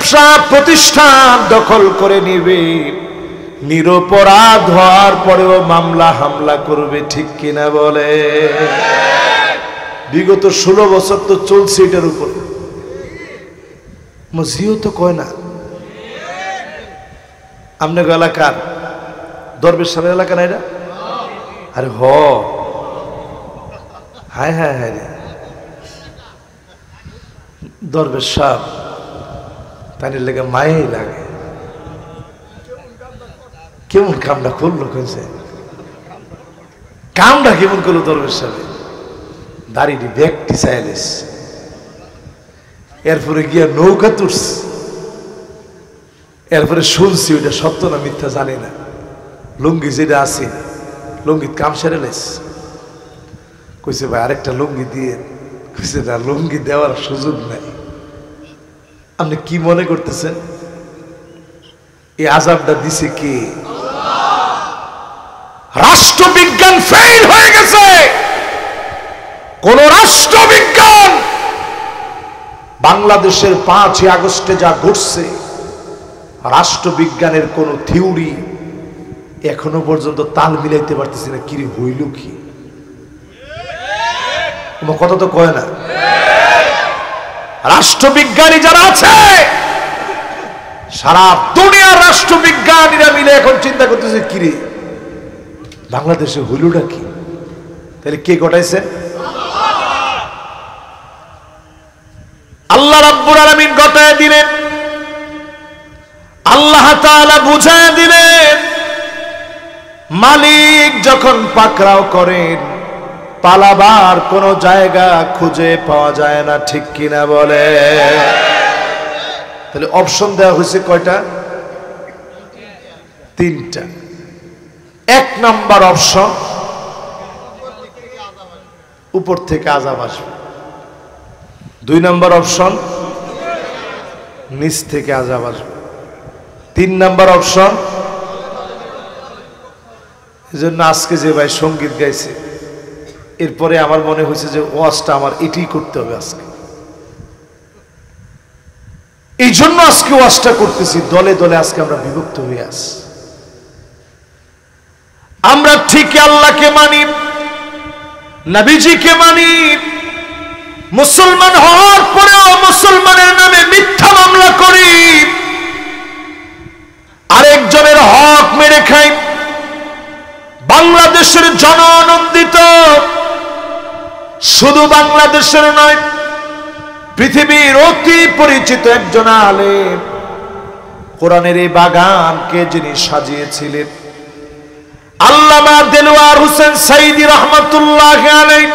ব্যবসা প্রতিষ্ঠান দখল করে নিবে, নিরপরাধ হওয়ার পরেও মামলা হামলা করবে, ঠিক কিনা বলে? বিগত 16 বছর তো চলছে এটার উপর। মজিও তো কয় না। আপনার এলাকার দরবেশ সাহেবের এলাকা না এটা? আরে হায় হায় হায় রে, দরবেশ সাহেব তাদের লেগে মায়েই লাগে। কেমন কামটা করলো, কেছে কামটা কেমন করলো দরবেশ সাহেব? দাড়িটি ব্যক্তি চাইলিস, এরপরে গিয়া নৌকা তুলছে, এরপরে শুনছি ওইটা সত্য না মিথ্যা জানি না, লুঙ্গি যেটা আছে লুঙ্গিত কাম সেরে লাইস। কইছে ভাই আরেকটা লুঙ্গি দিয়ে, কইছে না লুঙ্গি দেওয়ার সুযোগ নাই। আপনি কি মনে করতেছেন এই আযাবটা দিছে কে? রাষ্ট্রবিজ্ঞান ফেল হয়ে গেছে। কোন রাষ্ট্রবিজ্ঞান বাংলাদেশের 5 আগস্টে যা ঘটছে, রাষ্ট্রবিজ্ঞানের কোন থিওরি এখনো পর্যন্ত তাল মিলাইতে পারতেছি না। কি হইল কি? তোমার কথা তো কয় না। রাষ্ট্রবিজ্ঞানী যারা আছে, সারা দুনিয়ার রাষ্ট্রবিজ্ঞানীরা মিলে এখন চিন্তা করতেছে কিরে বাংলাদেশে হইলটা কি? তাহলে কে ঘটাইছে? আল্লাহ রাব্বুল আলামিন ঘটায় দিলেন, আল্লাহ তাআলা বুঝায় দিলেন। মালিক যখন পাকড়াও করেন, পালাবার কোন জায়গা খুঁজে পাওয়া যায় না, ঠিক কিনা বলে? তাহলে অপশন দেওয়া হয়েছে কয়টা? 3টা। 1 নাম্বার অপশন, উপর থেকে আযাব আসবে। 2 নাম্বার অপশন, নিচ থেকে আযাব আসবে। 3 নাম্বার অপশন, এজন্য আজকে যে ভাই সঙ্গীত গাইছে, এরপরে আমার মনে হয়েছে যে ওয়াজটা আমার এটাই করতে হবে আজকে। এই জন্য আজকে ওয়াজটা করতেছি। দলে দলে আজকে আমরা বিভক্ত হয়ে আছি। আমরা ঠিকই আল্লাহকে মানি, নবীজিকে মানি, মুসলমান হওয়ার পরেও মুসলমানের নামে মিথ্যা মামলা করি, আরেকজনের হক মেরে খাই। বাংলাদেশের জনআনন্দিত, শুধু বাংলাদেশের নয়, পৃথিবীর অতি পরিচিত একজন আলেম, কোরআনের এই বাগানকে যিনি সাজিয়েছিলেন, আল্লামা দেলোয়ার হোসেন সাঈদী রাহমাতুল্লাহ আলাইহি,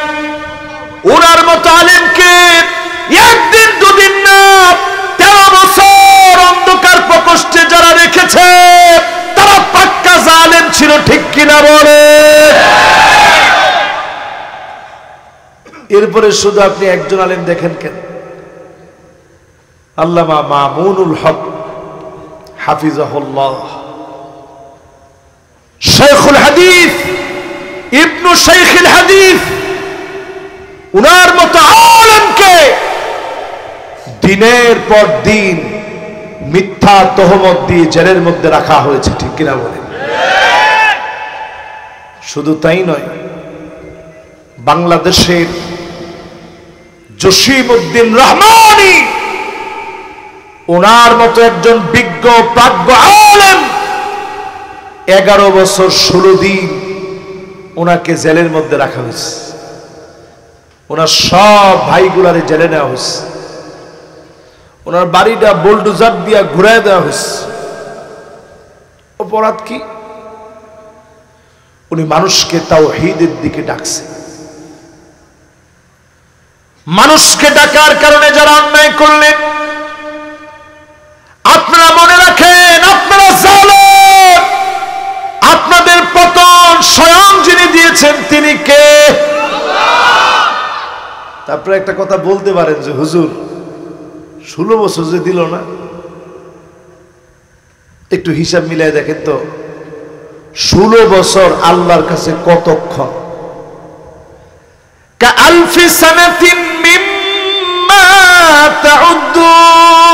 ওনার মতো আলেমকে একদিন দুদিন না 13 বছর অন্ধকার প্রকোষ্ঠে যারা রেখেছে তারা পাক্কা জালেম ছিল, ঠিক কিনা বলে? এরপরে শুধু আপনি একজন আলেম দেখেন কেন? আল্লামা মামুনুল হক হাফিজাহুল্লাহ, শাইখুল হাদিস, ইবনু শাইখুল হাদিস, উনার মতো আলেমকে দিনের পর দিন মিথ্যা তহমত দিয়ে জেলের মধ্যে রাখা হয়েছে, ঠিক কিনা বলেন? শুধু তাই নয়, বাংলাদেশের জসিমউদ্দিন রহমানী, ওনার মতো একজন বিজ্ঞ প্রাজ্ঞ আলেম 11 বছর 16 দিন ওনাকে জেলের মধ্যে রাখা হয়েছে। ওনার সব ভাইগুলারে জেলে নেওয়া হয়েছে। ওনার বাড়িটা বুলডোজার দিয়া ঘুরায় দেওয়া হয়েছে। অপরাধ কি? উনি মানুষকে তাওহীদের দিকে ডাকছে। মানুষকে ডাকার কারণে যারা অন্যায় করলেন, আপনারা মনে রাখেন আপনারা জালেম। আপনাদের পতন স্বয়ং যিনি দিয়েছেন তিনি কে? তারপরে একটা কথা বলতে পারেন যে হুজুর 16 বছর যে দিল না, একটু হিসাব মিলাই দেখেন তো 16 বছর আল্লাহর কাছে কতক্ষণ? কাআলফি সানাতিন মিম্মা তাউদ্দুন,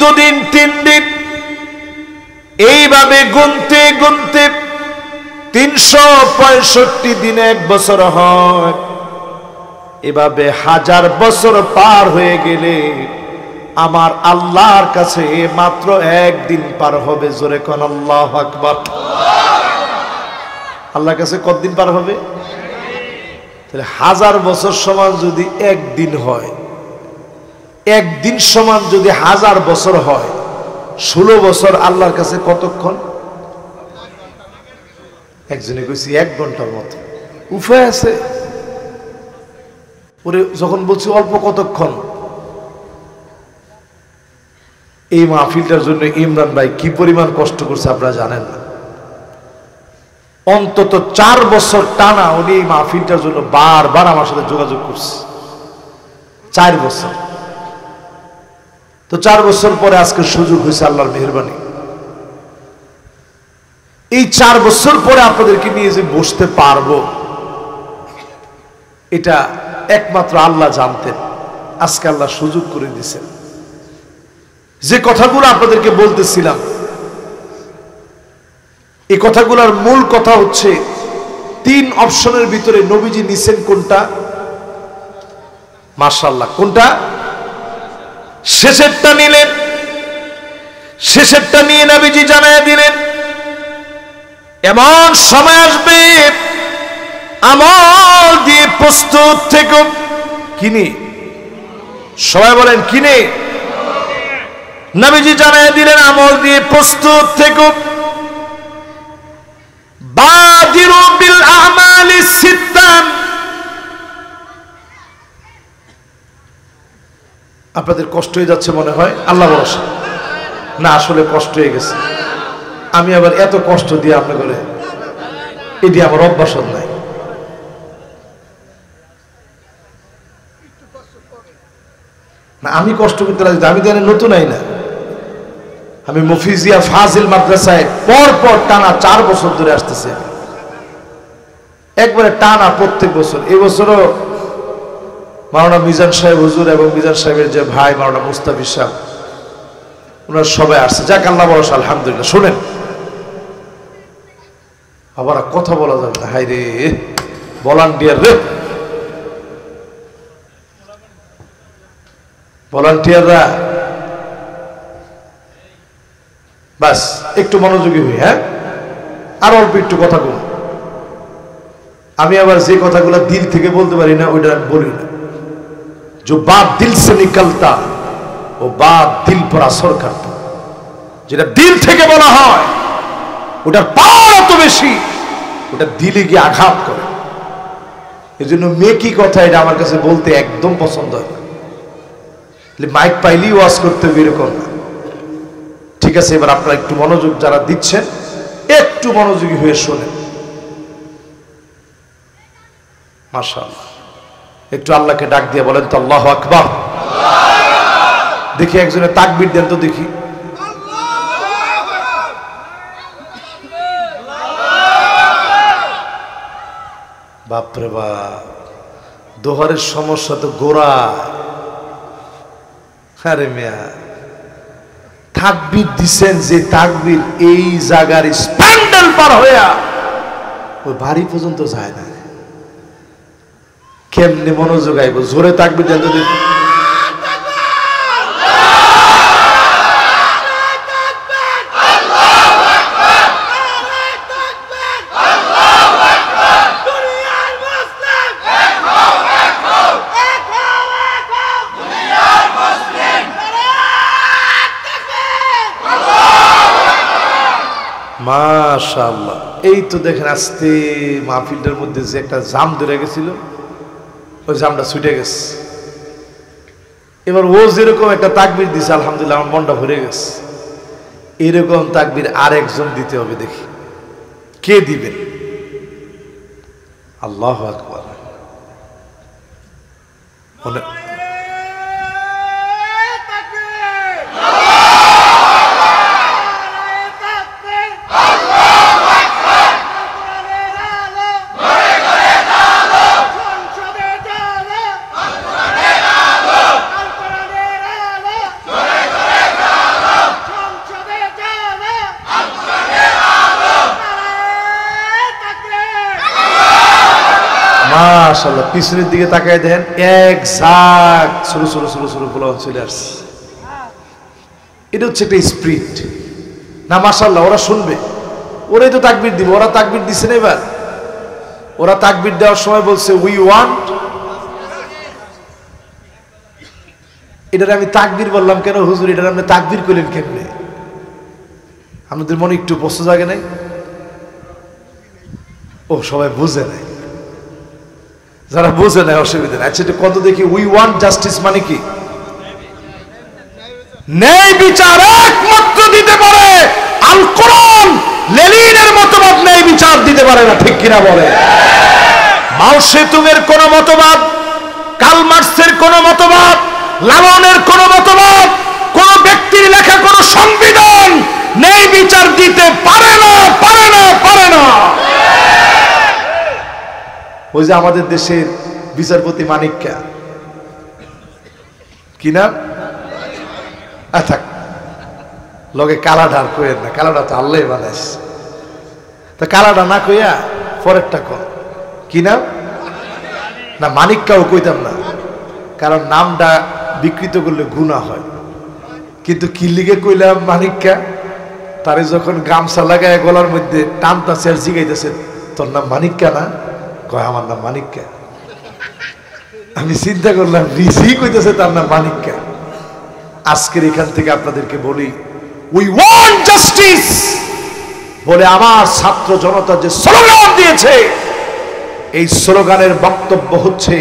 দুদিন 3 দিন এইভাবে গুনতে গুনতে 365 দিনে 1 বছর হয়। এভাবে 1000 বছর পার হয়ে গেলে আমার আল্লাহর কাছে মাত্র 1 দিন পার হবে। জোরে কোন আল্লাহু আকবার। আল্লাহর কাছে কতদিন পার হবে? তাহলে 1000 বছর সমান যদি 1 দিন হয়, 1 দিন সমান যদি 1000 বছর হয়, 16 বছর আল্লাহর কাছে কতক্ষণ? একজনে কইছি 1 ঘন্টার মতো। উপায় আছে? ওরে যখন বলছি অল্প কতক্ষণ, এই মাহফিলটার জন্য ইমরান ভাই কি পরিমাণ কষ্ট করছে আপনারা জানেন না। অন্তত 4 বছর টানা উনি এই মাহফিলটার জন্য বারবার আমার সাথে যোগাযোগ করছে। 4 বছর। তো 4 বছর পরে আজকে সুযোগ হয়েছে আল্লাহর মেহেরবানি। এই 4 বছর পরে আপনাদেরকে নিয়ে যে বসতে পারবো, এটা একমাত্র আল্লাহ জানতেন। আজকে আল্লাহ সুযোগ করে দিয়েছেন। যে কথাগুলো আপনাদেরকে বলতেছিলাম, এই কথাগুলোর মূল কথা হচ্ছে 3 অপশনের ভিতরে নবীজি নিছেন কোনটা? মাশাআল্লাহ, কোনটা? শেষেরটা নিলেন। শেষেরটা নিয়ে নবীজি জানায় দিলেন এমন সময় আসবে আমল দিয়ে প্রস্তুত থেকো। কিনে সবাই বলেন কিনে? নবীজি জানায় দিলেন আমল দিয়ে প্রস্তুত থেকো। বাদিরু বিল আমালি সিত্তান। আপনাদের কষ্ট হয়ে যাচ্ছে মনে হয়, আল্লাহ ভরসা না, আসলে কষ্ট হয়ে গেছে। আমি আবার এত কষ্ট দিয়ে আপনি করে এটি আমার অভ্যাস নাই। না, আমি কষ্ট করতে রাজি। আমি জানি নতুন আই না, আমি মুফিজিয়া ফাজিল মাদ্রাসায় পর টানা 4 বছর ধরে আসতেছি। একবারে টানা প্রত্যেক বছর। এই বছরও মাওলানা মিজান সাহেব হুজুর এবং মিজান সাহেবের যে ভাই মাওলানা মুস্তাফিজ সাহেব, ওনারা সবাই আসছে। যাক আল্লাহ ভরসা, আলহামদুলিল্লাহ। শুনেন, আবার কথা বলা যাবে না। হাই রে ভলান্টিয়ার রে, ভলান্টিয়াররা বাস একটু মনোযোগী হই। হ্যাঁ, আর অল্প একটু কথা বল। আমি আবার যে কথাগুলো দিল থেকে বলতে পারি না ওইটা আমি বলি না। जो बात दिल से निकलता वो बात दिल पर असर करता। যেটা দিল থেকে বলা হয় ওটার পাওয়ার এত বেশি, ওটা দিলে গিয়ে আঘাত করে। এজন্য মেকি কথা এটা আমার কাছে বলতে একদম পছন্দ হয় না। মাইক পাইলেই ওয়াজ করতে হবে এরকম না। ঠিক আছে, এবার আপনারা একটু মনোযোগ যারা দিচ্ছেন একটু মনোযোগী হয়ে শোনেন। মাশাআল্লাহ, একটু আল্লাহকে ডাক দিয়ে বলেন তো আল্লাহু আকবার। দেখি একজনের তাকবীর দেন তো দেখি। বাপরে বাপ, দোহারের সমস্যা তো গোড়া। আরে মিয়া, তাকবীর দিছেন যে তাকবীর এই জায়গার স্প্যান্ডেল পার হইয়া ওই বাড়ি পর্যন্ত যায় না। কেমনে মনোযোগ আইব? জোরে তাকবীর দেন তো দেখি। মাশাআল্লাহ, এই তো দেখেন আজকে মাহফিলটার মধ্যে যে একটা জাম ধরে গেছিল, ওই জামটা ছুটে গেছে। এবার ও যেরকম একটা তাকবীর দিছে, আলহামদুলিল্লাহ আমার মনটা ভরে গেছে। এরকম তাকবীর আরেকজন দিতে হবে। দেখি কে দিবেন। আল্লাহু আকবার। মাশাআল্লাহ, পিছনের দিকে তাকায় দেখেন এক ঝাঁক ছোট ছোট ছোট ছোট পোলাপান চলে আসছে। এটা হচ্ছে একটা স্পিরিট না। মাশাআল্লাহ, ওরা শুনবে, ওরাই তো তাকবীর দিব। ওরা তাকবীর দিছে না এবার। ওরা তাকবীর দেওয়ার সময় বলছে উই ওয়ান্ট। এটার আমি তাকবীর বললাম কেন হুজুর? এটার আপনি তাকবীর করলেন কেমনে? আমাদের মনে একটু প্রশ্ন জাগে নাই? ও সবাই বুঝে নাই। যারা বুঝে নাই অসুবিধা নাই। আচ্ছা, এটা কত দেখি। উই ওয়ান্ট জাস্টিস মানে কি? ন্যায় বিচার একমাত্র দিতে পারে আল কোরআন। লেনিনের মতবাদ ন্যায় বিচার দিতে পারে না, ঠিক কিনা বলে? মাও সেতুংয়ের কোন মতবাদ, কার্ল মার্কসের কোন মতবাদ, লালনের কোন মতবাদ, কোন ব্যক্তির লেখা কোন সংবিধান ন্যায় বিচার দিতে পারে না, পারে না, পারে না। ওই যে আমাদের দেশের বিচারপতি মানিক্কা, কি নাম? থাক, লগে কালাডার কইেন না, কালাডা তো আল্লাহ বানাইছে। তা কালাডা না কইয়া পরেরটা কর, কি নাম? না, মানিক্কাও কইতাম না, কারণ নামটা বিকৃত করলে গুনাহ হয়। কিন্তু কি লিগে কইলাম মানিক্কা? তারে যখন গামছা লাগায় গলার মধ্যে টানতাছে আর জিগাইতেছে, তোর নাম মানিক্কা না? কয় আমার নাম মানিক্কা। আমি চিন্তা করলাম রিজি কইতেছে তার নাম মানিক্কা। আজকের এখান থেকে আপনাদেরকে বলি উই ওয়ান্ট জাস্টিস বলে আমার ছাত্র জনতা যে স্লোগান দিয়েছে, এই স্লোগানের বক্তব্য হচ্ছে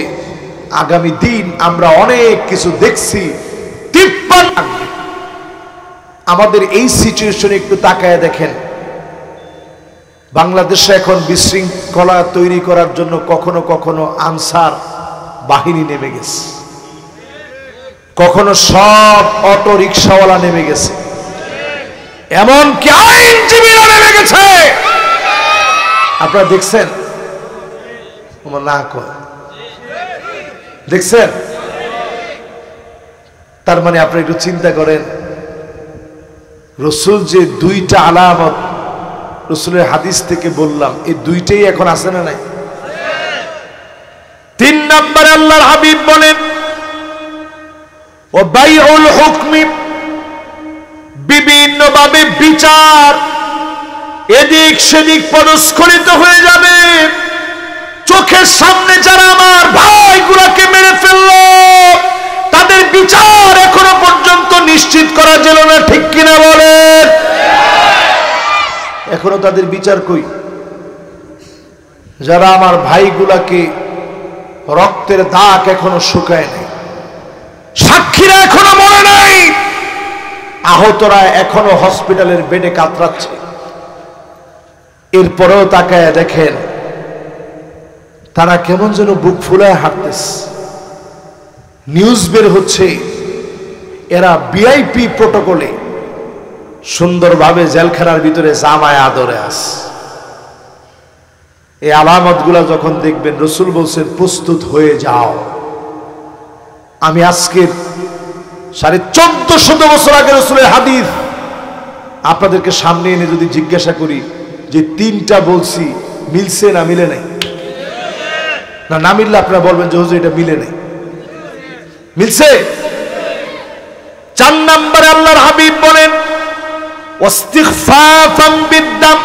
আগামী দিন আমরা অনেক কিছু দেখছি। আমাদের এই সিচুয়েশনে একটু তাকায় দেখেন, বাংলাদেশে এখন বিশৃঙ্খলা তৈরি করার জন্য কখনো কখনো আনসার বাহিনী নেমে গেছে, কখনো সব অটো রিক্সাওয়ালা নেমে গেছে, এমনকি আইনজীবীরা নেমে গেছে। আপনারা দেখছেন? না কয় দেখছেন? তার মানে আপনি একটু চিন্তা করেন, রসুল যে দুইটা আলামত রসুলের হাদিস থেকে বললাম, এই দুইটাই এখন আছে না নাই? 3 নম্বরে আল্লাহর হাবিব বলেন ও বাইউল হুকমি, বিভিন্ন ভাবে বিচার এদিক সেদিক পদস্খলিত হয়ে যাবে। চোখের সামনে যারা আমার ভাইগুলোকে মেরে ফেললো তাদের বিচার এখনো পর্যন্ত নিশ্চিত করা গেল না, ঠিক কিনা বলেন? এখনো তাদের বিচার কই? যারা আমার ভাইগুলাকে রক্তের দাগ এখনো শুকায় নাই, সাক্ষীরা এখনো মরে নাই, আহতরা এখনো হসপিটালের বেডে কাতরাচ্ছে, এরপরেও তাকায় দেখেন তারা কেমন যেন বুক ফুলায় হাঁটতেছে। নিউজ বের হচ্ছে এরা ভিআইপি প্রটোকলে সুন্দরভাবে জেলখানার ভিতরে জামায় আদরে আছে। এই আলামত গুলা যখন দেখবেন, রসুল বলছেন প্রস্তুত হয়ে যাও। আমি আজকের 1450 বছর আগে রসুলের হাদিস আপনাদেরকে সামনে এনে যদি জিজ্ঞাসা করি যে 3টা বলছি মিলছে না মিলে নাই, না মিললে আপনারা বলবেন যে হুজুর এটা মিলে নাই। মিলছে? 4 নম্বরে আল্লাহর হাবিব বলেন ওয়াস্তিগফাফাম বিদ্দাম,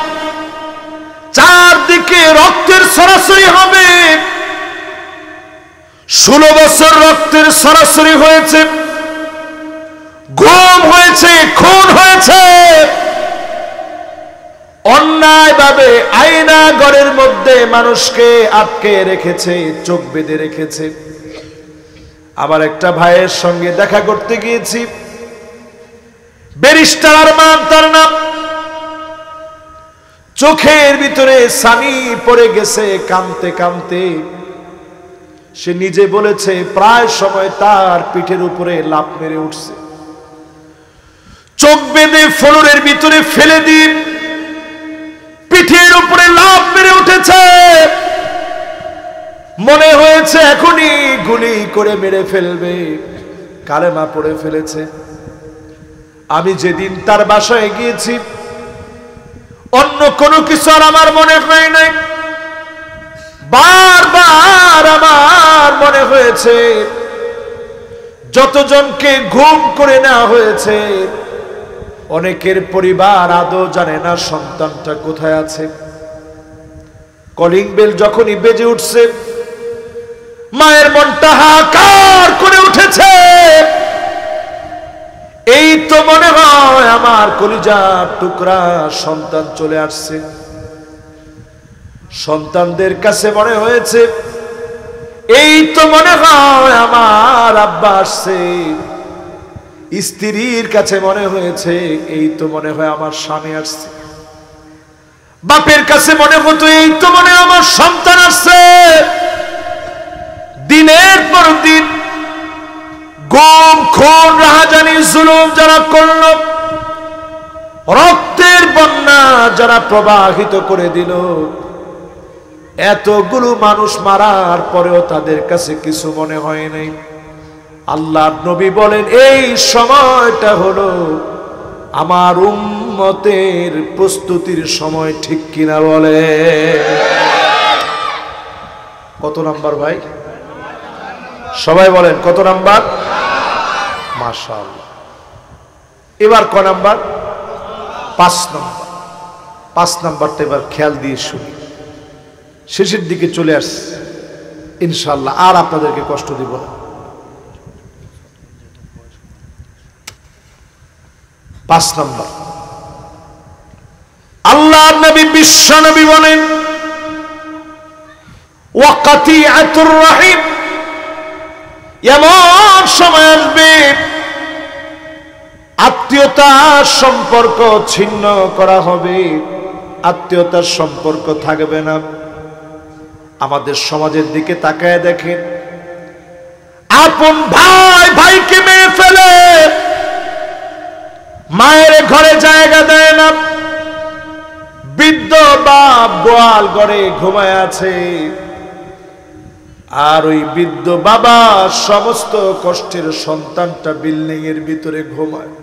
চারদিকে রক্তের ছড়াছড়ি হবে। 16 বছর রক্তের ছড়াছড়ি হয়েছে, গুম হয়েছে, খুন হয়েছে, অন্যায়ভাবে আয়না ঘরের মধ্যে মানুষকে আটকে রেখেছে, চোখ বেঁধে রেখেছে। আবার একটা ভাইয়ের সঙ্গে দেখা করতে গিয়েছি, ব্যারিস্টার আরমান তার নাম, চোখের ভিতরে সানি পড়ে গেছে, কাঁদতে কাঁদতে সে নিজে বলেছে প্রায় সময় তার পিঠের উপরে লাফ মেরে উঠছে, চোখ বেঁধে ফ্লোরের ভিতরে ফেলে দিয়ে পিঠের উপরে লাফ মেরে উঠেছে। মনে হয়েছে এখনই গুলি করে মেরে ফেলবে, কালেমা পড়ে ফেলেছে। আমি যেদিন তার বাসায় গিয়েছি অন্য কোনো কিছু আর আমার মনে হয় নাই, বারবার আমার মনে হয়েছে যতজনকে গুম করে নেওয়া হয়েছে অনেকের পরিবার আদৌ জানে না সন্তানটা কোথায় আছে। কলিং বেল যখনই বেজে উঠছে মায়ের মনটা হাহাকার করে উঠেছে। এই তো মনে হয় আমার কলিজার টুকরা সন্তান চলে আসছে। সন্তানদের কাছে মনে হয়েছে এই তো মনে হয় আমার আব্বা আসছে। স্ত্রীর কাছে মনে হয়েছে এই তো মনে হয় আমার স্বামী আসছে। বাপের কাছে মনে হতো এই তো মনে হয় আমার সন্তান আসছে। দিনের পর দিন গুম খুন রাহাজানি জুলুম যারা করল, রক্তের বন্যা যারা প্রবাহিত করে দিল, এতগুলো মানুষ মারার পরেও তাদের কাছে কিছু মনে হয় নাই। আল্লাহর নবী বলেন এই সময়টা হলো আমার উম্মতের প্রস্তুতির সময়, ঠিক কিনা বলে? কত নাম্বার ভাই? সবাই বলেন কত নাম্বার? মাশাআল্লাহ। এবার ক নাম্বার? 5 নাম্বার। 5 নাম্বারটা এবার খেয়াল দিয়ে শুনি। শেষের দিকে চলে আসছে ইনশাআল্লাহ, আর আপনাদেরকে কষ্ট দিব না। 5 নাম্বার, আল্লাহর নবী বিশ্ব নবী বলেন ওয়াকাতিআতুর রাহিম, এমন সময় আসবে আত্মীয়তার সম্পর্ক ছিন্ন করা হবে, আত্মীয়তার সম্পর্ক থাকবে না। আমাদের সমাজের দিকে তাকায় দেখেন, আপন ভাই ভাইকে মেরে ফেলে, মায়ের ঘরে জায়গা দেয় না, বৃদ্ধ বাপ গোয়াল ঘরে ঘুমায় আছে, আর ওই বৃদ্ধ বাবা সমস্ত কষ্টের সন্তানটা বিল্ডিং এর ভিতরে ঘুমায়।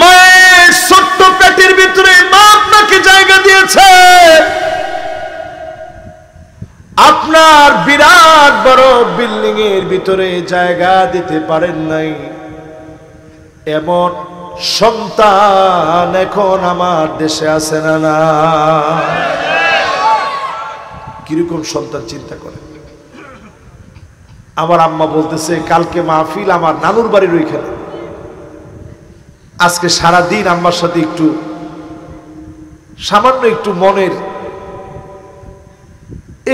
মায়ের ছোট্ট পেটের ভিতরে মা আপনাকে জায়গা দিয়েছে, আপনার বিরাট বড় বিল্ডিং এর ভিতরে জায়গা দিতে পারেন নাই। এমন সন্তান এখন আমার দেশে আছে না? না, কিরকম সন্তান চিন্তা করে। আমার আম্মা বলতেছে কালকে মাহফিল আমার নানুর বাড়ির ওইখানে, আজকে সারাদিন আম্মার সাথে একটু সামান্য একটু মনের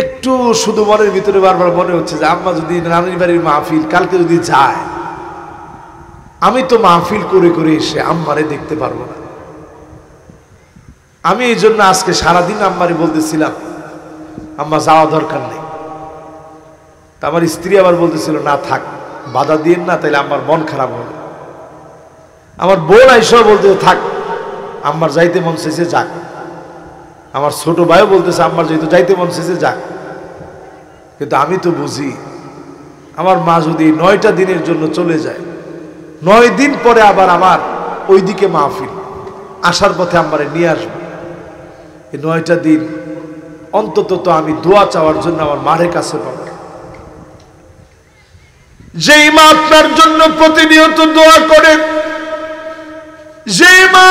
একটু শুধু মনের ভিতরে বারবার মনে হচ্ছে যে আম্মা যদি নানির বাড়ির মাহফিল কালকে যদি যায়, আমি তো মাহফিল করে করে এসে আম্মারে দেখতে পারবো না। আমি এই জন্য আজকে সারাদিন আম্মারে বলতেছিলাম আম্মা যাওয়া দরকার নেই। আমার স্ত্রী আবার বলতেছিল না থাক, বাধা দিয়েন না, তাইলে আমার মন খারাপ হবে। আমার বোন আইসা বলতে থাক, আম্মার যাইতে মন চেয়েছে যাক। আমার ছোট ভাইও বলতেছে আম্মার যেহেতু যাইতে মন চেয়েছে যাক। কিন্তু আমি তো বুঝি আমার মা যদি 9টা দিনের জন্য চলে যায়, 9 দিন পরে আবার আমার ওইদিকে মাহফিল, আসার পথে আম্মারে নিয়ে আসবো। এই 9টা দিন অন্তত তো আমি দোয়া চাওয়ার জন্য আমার মায়ের কাছে পাবো। যেই মা আপনার জন্য প্রতিনিয়ত দোয়া করে, যে মা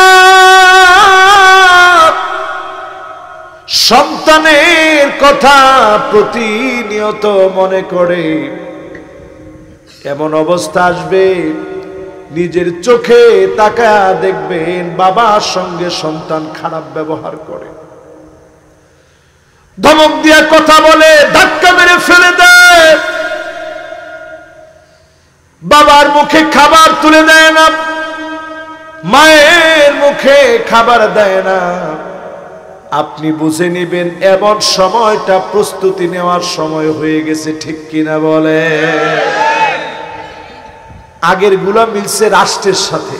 সন্তানের কথা প্রতিনিয়ত মনে করে, এমন অবস্থা আসবে নিজের চোখে তাকায়া দেখবেন বাবার সঙ্গে সন্তান খারাপ ব্যবহার করে, ধমক দিয়া কথা বলে, ধাক্কা মেরে ফেলে দেয়, বাবার মুখে খাবার তুলে দেয় না, মায়ের মুখে খাবার দেয় না। আপনি বুঝে নেবেন এমন সময়টা প্রস্তুতি নেওয়ার সময় হয়ে গেছে, ঠিক কিনা বলে? আগের গুলা মিলছে রাষ্ট্রের সাথে,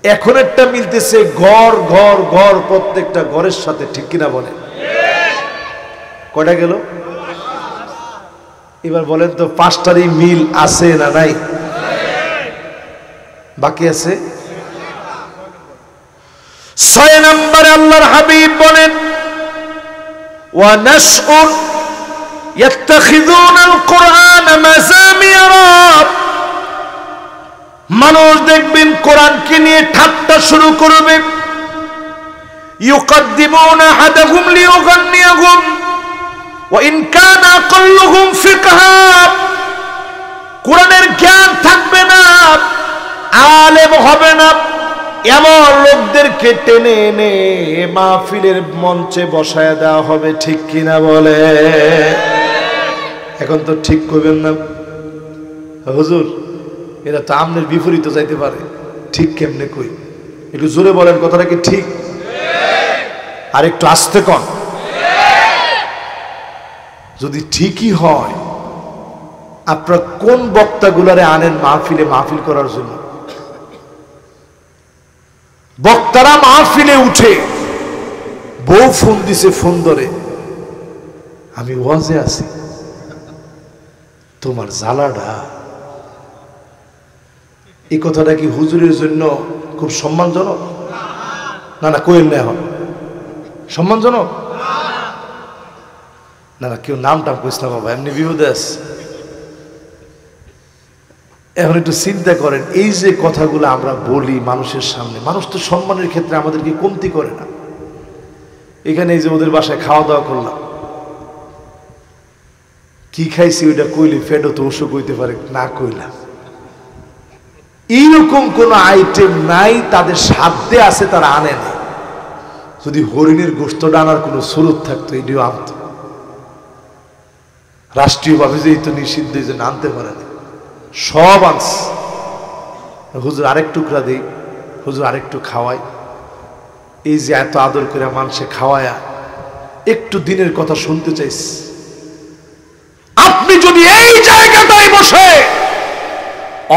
এখন একটা মিলতেছে ঘর ঘর ঘর, প্রত্যেকটা ঘরের সাথে, ঠিক কিনা বলে? কয়টা গেল? এবার বলেন তো 5টারই মিল আছে না নাই? বাকি আছে 6 নম্বরে আল্লাহর হাবিব বলেন ওয়া নাসউন ইয়াত্তাখিযুনাল কুরআন মাযামিরা, মানুষ দেখবেন কোরআনকে নিয়ে ঠাট্টা শুরু করবে। ইউকাদ্দিমুনা আহাদাহুম লিয়ুগান্নিয়াহুম ওয়া ইন কানা আকাল্লুহুম ফিকহা, কোরআনের জ্ঞান থাকবে না, আলেম হবে না, এমন লোকদেরকে টেনে এনে মাহফিলের মঞ্চে বসায় দেওয়া হবে। ঠিক কিনা বলে? এখন তো ঠিক করবেন না হুজুর, এরা তো আমনের বিপরীত যাইতে পারে। ঠিক কেমনে কই? একটু জোরে বলেন কথাটা কি ঠিক? আর একটু আস্তে কন। যদি ঠিকই হয়, আপনারা কোন বক্তাগুলারে আনেন মাহফিলে মাহফিল করার জন্য? বক্তারা মাহফিলে উঠে, বউ ফোন দিছে, ফোন ধরে, আমি ওয়াজে আছি, তোমার জ্বালাডা। এই কথাটা কি হুজুরের জন্য খুব সম্মানজনক? না না, কোয়েল না, এখন সম্মানজনক না। না, কেউ নামটা কইস না বাবা, এমনি বিপদে আছে। এখন একটু চিন্তা করেন, এই যে কথাগুলো আমরা বলি মানুষের সামনে, মানুষ তো সম্মানের ক্ষেত্রে আমাদেরকে কমতি করে না। এখানে এই যে ওদের বাসায় খাওয়া দাওয়া করলাম, কি খাইছি ওইটা কইলে ফেডও তো অসুখ হইতে পারে, না কইলাম। এইরকম কোন আইটেম নাই তাদের সাধ্যে আছে, তারা আনে না। যদি হরিণের গোশত আনার কোনো সুরত থাকতো, এটিও আনতো। রাষ্ট্রীয়ভাবে যে তো নিষিদ্ধ, যে আনতে পারে না, সব আনস। হুজুর আরেক টুকরা দেই, হুজুর আরেকটু খাওয়াই। এই যে এত আদর করে মানুষে খাওয়ায়া একটু দিনের কথা শুনতে চাইস, আপনি যদি এই জায়গাটায় বসে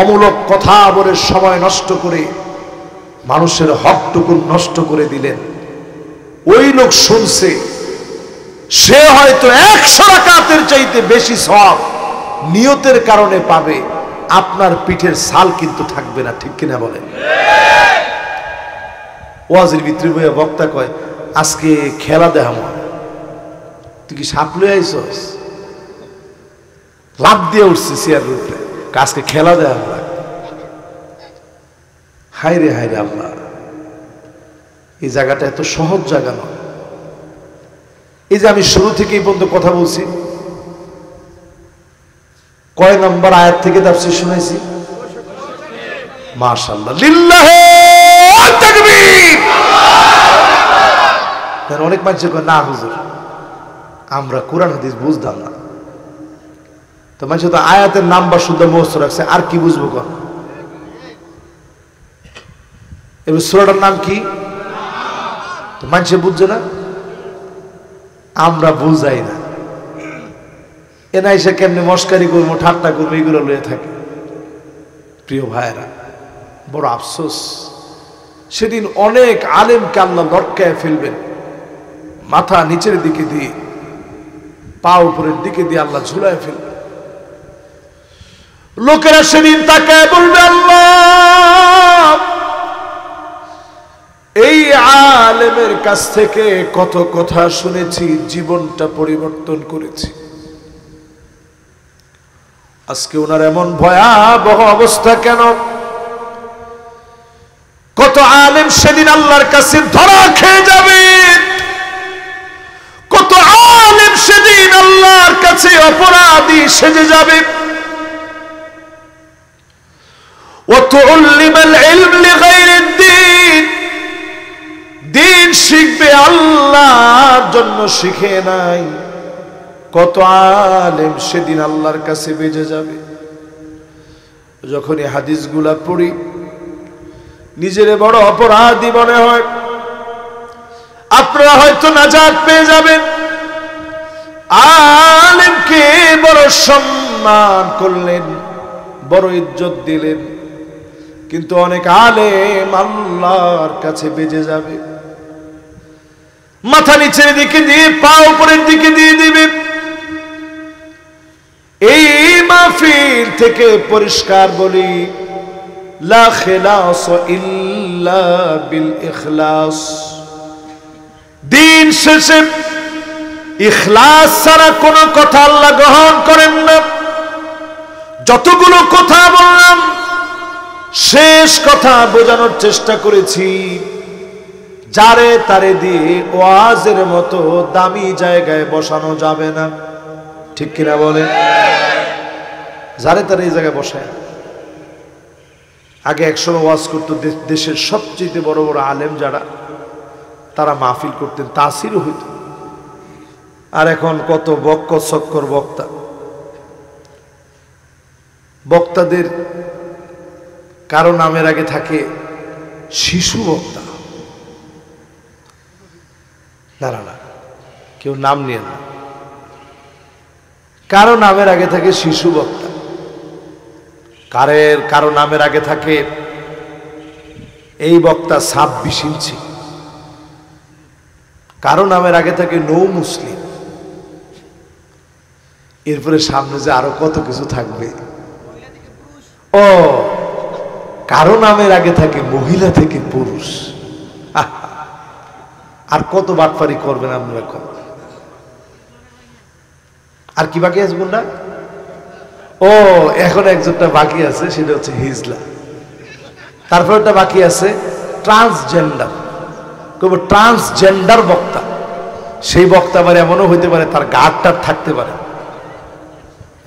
অমূলক কথা বলে সময় নষ্ট করে মানুষের হকটুকু নষ্ট করে দিলেন, ওই লোক শুনছে, সে হয়তো 100 রাকাতের চাইতে বেশি সওয়াব নিয়তের কারণে পাবে, আপনার পিঠের ছাল কিন্তু থাকবে না। ঠিক কিনা বলেন? ওয়াজের ভিতরে বইয়া বক্তা কয়, আজকে খেলা দেখাবো। তুই কি সাপ লয়ে আইছস? লাভ দিয়ে উঠছে চেয়ার উপরে, আজকে খেলা দেখাবো। হায় রে হায় রে আল্লাহ, এই জায়গাটা এত সহজ জায়গা নয়। এই যে আমি শুরু থেকে এই পর্যন্ত কথা বলছি, কয় নম্বর আয়াত থেকে তাফসীর শুনাইছি? মাশাআল্লাহ, লিল্লাহি তাকবীর। অনেক মানুষ কয়, না হুজুর আমরা কোরআন হাদিস বুঝতাম না। তো মানুষ তো আয়াতের নাম্বার শুদ্ধ মুখস্থ রাখছে, আর কি বুঝবো? কর এবার সূরাটার নাম কি? তো মানুষে বুঝছে না, আমরা বুঝাই না। এনা এসে কেমনি মস্কারি করবো, ঠাট্টা করবো, এগুলো লয়ে থাকে। প্রিয় ভাইয়েরা, বড় আফসোস, সেদিন অনেক আলেমকে আল্লাহ লটকায় ফেলবেন, মাথা নিচের দিকে দিয়ে পা উপরের দিকে দিয়ে আল্লাহ ঝুলায় ফেলবেন। লোকেরা সেদিন তাকায় বলবে, আল্লাহ এই আলেমের কাছ থেকে কত কথা শুনেছি, জীবনটা পরিবর্তন করেছি, আজকে ওনার এমন ভয়াবহ অবস্থা কেন? কত আলেম সেদিন আল্লাহর কাছে ধরা খেয়ে যাবে, কত আলেম সেদিন আল্লাহর কাছে অপরাধী সেজে যাবে। ওয়াতুল্লিমাল ইলম লিগাইরিদ দ্বীন, দিন শিখবে আল্লাহর জন্য শিখে নাই। কত আলেম সেদিন আল্লাহর কাছে বেজে যাবে। যখন এই হাদিসগুলা পড়ি, নিজের বড় অপরাধী মনে হয়। আপনারা হয়তো নাজাত পেয়ে যাবেন, আলেমকে বড় সম্মান করলেন, বড় ইজ্জত দিলেন, কিন্তু অনেক আলেম আল্লাহর কাছে বেজে যাবে। মাথা নিচের দিকে দিয়ে পা উপরের দিকে দিয়ে দিবে। এই মাহফিল থেকে পরিষ্কার বলি, লা খিলাস ইল্লা বিল ইখলাস। দিন শেষে ইখলাস ছাড়া কোনো কথা আল্লাহ গ্রহণ করেন না। যতগুলো কথা বললাম শেষ কথা বোঝানোর চেষ্টা করেছি, যারে তারে দিয়ে ওয়াজের মতো দামি জায়গায় বসানো যাবে না, ঠিক কিনা বলেন? যারে তারে এই জায়গায় বসায়। আগে একসময় ওয়াজ করতো দেশের সবচেয়ে বড় বড় আলেম যারা, তারা মাহফিল করতেন, তাসিরও হইত। আর এখন কত বক্ক চক্কর বক্তা, বক্তাদের কারো নামের আগে থাকে শিশু বক্তা। না না না, কেউ নাম নিয়ে না, কারো নামের আগে থাকে শিশু বক্তা, কারো নামের আগে থাকে এই বক্তা 26 ইঞ্চি, কারো নামের আগে থাকে নৌ মুসলিম। এরপরে সামনে যে আরো কত কিছু থাকবে। ও, কারো নামের আগে থাকে মহিলা থেকে পুরুষ। আর কত বাটপারি করবেন আপনারা এখন? আর কি বাকি আছে না? ও, এখন একজনটা বাকি আছে, সেটা হচ্ছে হিজলা। তারপর একটা বাকি আছে ট্রান্সজেন্ডার। ট্রান্সজেন্ডার বক্তা। সেই বক্তা আবার এমনও হইতে পারে তার গাঢ়টার থাকতে পারে।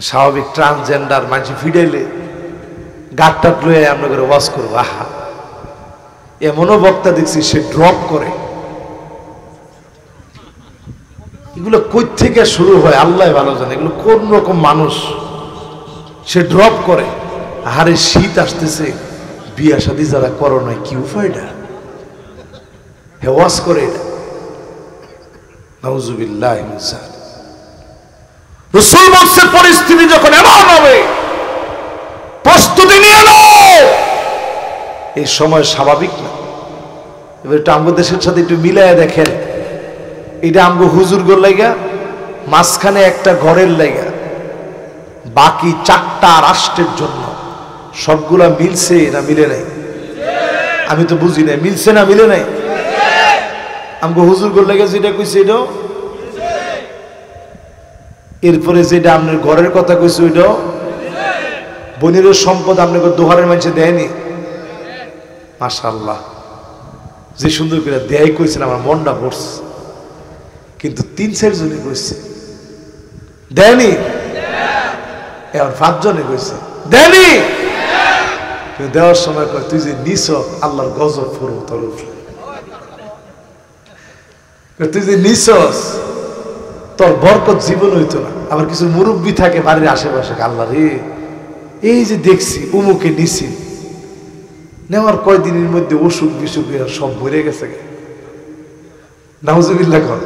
স্বাভাবিক ট্রান্সজেন্ডার মানুষ ফিডাইলে গাঢ়টা লয়ে আমরা করে ওয়াজ করবো। আহা, এমনও বক্তা দেখছি সে ড্রপ করে। এগুলো কই থেকে শুরু হয় আল্লাহ ভালো জানে, এগুলো কোন রকম মানুষ। সে ড্রপ করে। আরে শীত আসতেছে, বিয়া শাদী যারা করো নাই, কি উপায়টা ওয়াজ করে এটা। নাউজুবিল্লাহ। রাসূল বলছে পরিস্থিতি যখন এমন হবে প্রস্তুতি নিয়ে নাও। এই সময় স্বাভাবিক না। এবার একটু আমগো দেশের সাথে একটু মিলাইয়া দেখেন। এটা আমগো হুজুর গোর লাইগা, মাঝখানে একটা ঘরের লাইগা, বাকি 4টা রাষ্ট্রের জন্য। সবগুলা মিলছে না মিলে নাই? আমি তো বুঝি নাই, মিলছে না মিলে নাই? আমগো হুজুর গোর লাইগা যেটা কইছে এটাও, এরপরে যেটা আপনার ঘরের কথা কইছে ওইটাও। বনির সম্পদ আপনাকে দোহারের মানুষে দেয়নি? মাশাআল্লাহ, যে সুন্দর করে দেয় কইছেন, আমার মনটা পড়ছে। কিন্তু 3-4 জনে কইছে দেয়নি, এখন 5 জনে কইছে দেয়নি। দেওয়ার সময় কয়, তুই যে নিছ আল্লাহর গজব পড়ব তোর উপরে। তুই যে নিছস তোর বরকত জীবন হইতো না। আবার কিছু মুরব্বী থাকে বাড়ির আশেপাশে, আল্লাহ রে, এই যে দেখছি উমুকে নিছি, নেওয়ার কয়দিনের মধ্যে অসুখ বিসুখ সব মরে গেছে। নাউজুবিল্লাহ। কর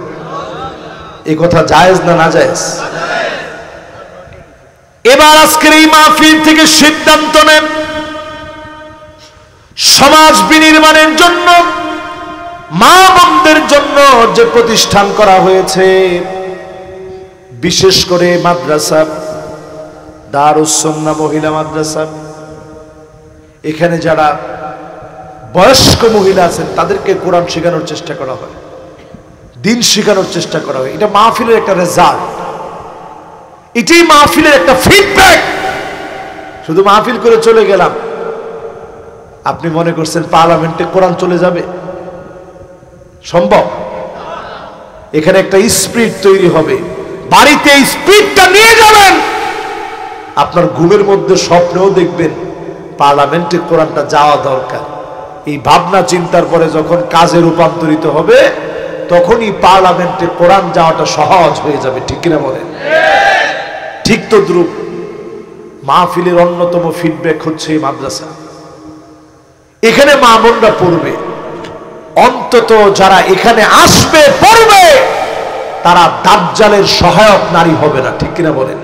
এই কথা জায়েজ না না জায়েজ? এবার আজকের এই মাহফিল থেকে সিদ্ধান্ত নেন, সমাজ বিনির্মাণের জন্য, মা বোনদের জন্য যে প্রতিষ্ঠান করা হয়েছে, বিশেষ করে মাদ্রাসা, দারুস সুন্নাহ মহিলা মাদ্রাসা, এখানে যারা বয়স্ক মহিলা আছেন তাদেরকে কোরআন শেখানোর চেষ্টা করা হয়, দিন শেখানোর চেষ্টা করা হয়। এটা মাহফিলের একটা রেজাল্ট, এটাই মাহফিলের একটা ফিডব্যাক। শুধু মাহফিল করে চলে গেলাম, আপনি মনে করছেন পার্লামেন্টে কোরআন চলে যাবে? সম্ভব? এখানে একটা স্পিরিট তৈরি হবে, বাড়িতে এই স্পিরিটটা নিয়ে যাবেন। আপনার ঘুমের মধ্যে স্বপ্নেও দেখবেন পার্লামেন্টে কোরআনটা যাওয়া দরকার। এই ভাবনা চিন্তার পরে যখন কাজে রূপান্তরিত হবে, তখনই পার্লামেন্টে কোরআন যাওয়াটা সহজ হয়ে যাবে, ঠিক কিনা বলেন? ঠিক তো দ্রুপ মাহফিলের অন্যতম ফিডব্যাক হচ্ছে এই মাদ্রাসা। এখানে মা বোনরা পড়বে, অন্তত যারা এখানে আসবে পড়বে তারা দাজ্জালের সহায়ক নারী হবে না, ঠিক কিনা বলেন?